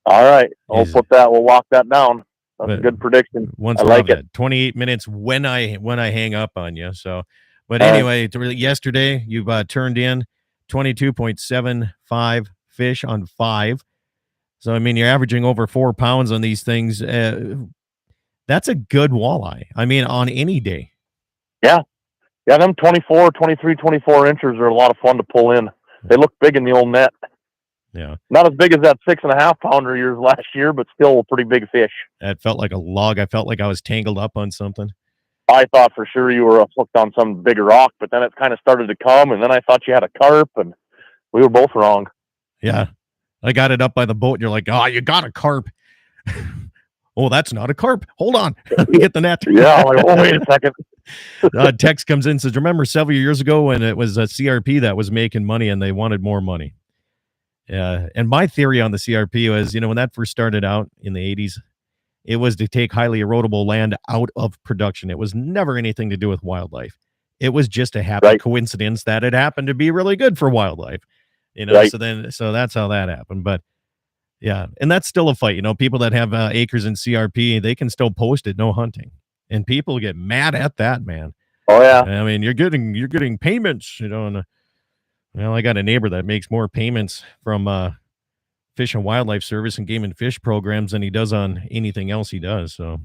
All right. We'll Is- put that. We'll lock that down. That's But a good prediction. Once I we're like off it. that, 28 minutes when I hang up on you. So, but All right. anyway, yesterday you've turned in 22.75 fish on 5. So I mean, you're averaging over 4 pounds on these things. That's a good walleye. I mean, on any day. Yeah, them 24, 23, 24 inches are a lot of fun to pull in. They look big in the old net. Yeah. Not as big as that 6.5 pounder yours last year, but still a pretty big fish. That felt like a log. I felt like I was tangled up on something. I thought for sure you were hooked on some big rock, but then it kind of started to come, and then I thought you had a carp, and we were both wrong. Yeah. I got it up by the boat, and you're like, oh, you got a carp. Oh, that's not a carp. Hold on. Let me get the net. Yeah, I'm like, oh, wait a second. Text comes in, says, remember several years ago when it was a CRP that was making money and they wanted more money? Yeah. And my theory on the CRP was, when that first started out in the 80s, it was to take highly erodible land out of production. It was never anything to do with wildlife. It was just a happy coincidence that it happened to be really good for wildlife. Right. So that's how that happened. But yeah, and that's still a fight. People that have acres in CRP, they can still post it, no hunting. And people get mad at that, man. Oh, yeah. I mean, you're getting payments, and I got a neighbor that makes more payments from Fish and Wildlife Service and Game and Fish programs than he does on anything else he does. So,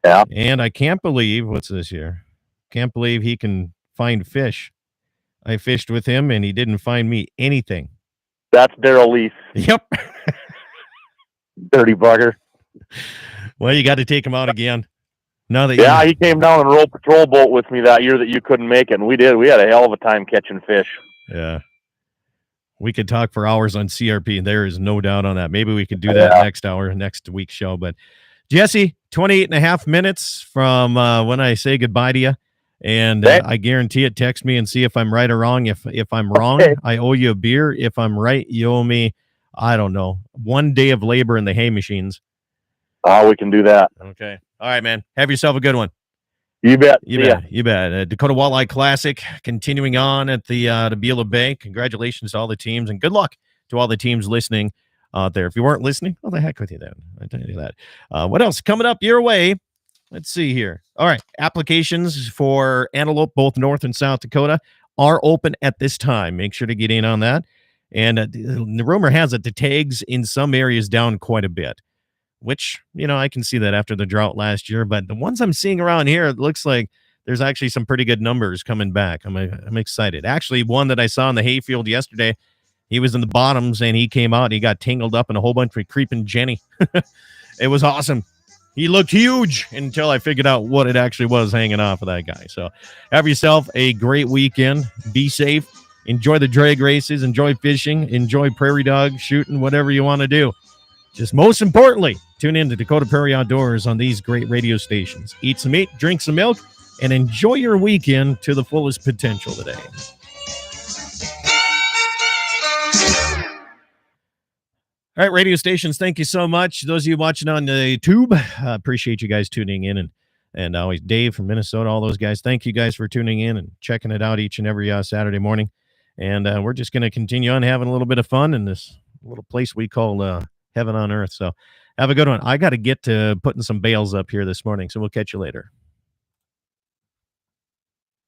yeah. And I can't believe, what's this here? Can't believe he can find fish. I fished with him and he didn't find me anything. That's Daryl Leaf. Yep. Dirty bugger. Well, you got to take him out again. Now that he came down and rowed patrol boat with me that year that you couldn't make it. And we did. We had a hell of a time catching fish. Yeah. We could talk for hours on CRP, and there is no doubt on that. Maybe we could do that next week's show. But Jesse, 28.5 minutes from when I say goodbye to you. And I guarantee it. Text me and see if I'm right or wrong. If I'm wrong, I owe you a beer. If I'm right, you owe me, I don't know, 1 day of labor in the hay machines. Oh, we can do that. Okay. All right, man. Have yourself a good one. You bet. You bet. Dakota Walleye Classic continuing on at the Beulah Bay. Congratulations to all the teams, and good luck to all the teams listening out there. If you weren't listening, well, the heck with you then. I tell you that. What else coming up your way? Let's see here. All right. Applications for antelope, both North and South Dakota, are open at this time. Make sure to get in on that. And the rumor has it the tags in some areas down quite a bit, which, I can see that after the drought last year. But the ones I'm seeing around here, it looks like there's actually some pretty good numbers coming back. I'm excited. Actually, one that I saw in the hayfield yesterday, he was in the bottoms and he came out and he got tangled up in a whole bunch of creeping Jenny. It was awesome. He looked huge until I figured out what it actually was hanging off of that guy. So have yourself a great weekend. Be safe. Enjoy the drag races. Enjoy fishing. Enjoy prairie dog shooting, whatever you want to do. Just most importantly, tune in to Dakota Prairie Outdoors on these great radio stations. Eat some meat, drink some milk, and enjoy your weekend to the fullest potential today. All right, radio stations, thank you so much. Those of you watching on the YouTube, appreciate you guys tuning in. And always Dave from Minnesota, all those guys, thank you guys for tuning in and checking it out each and every Saturday morning. And we're just going to continue on having a little bit of fun in this little place we call heaven on earth. So have a good one. I got to get to putting some bales up here this morning, so we'll catch you later.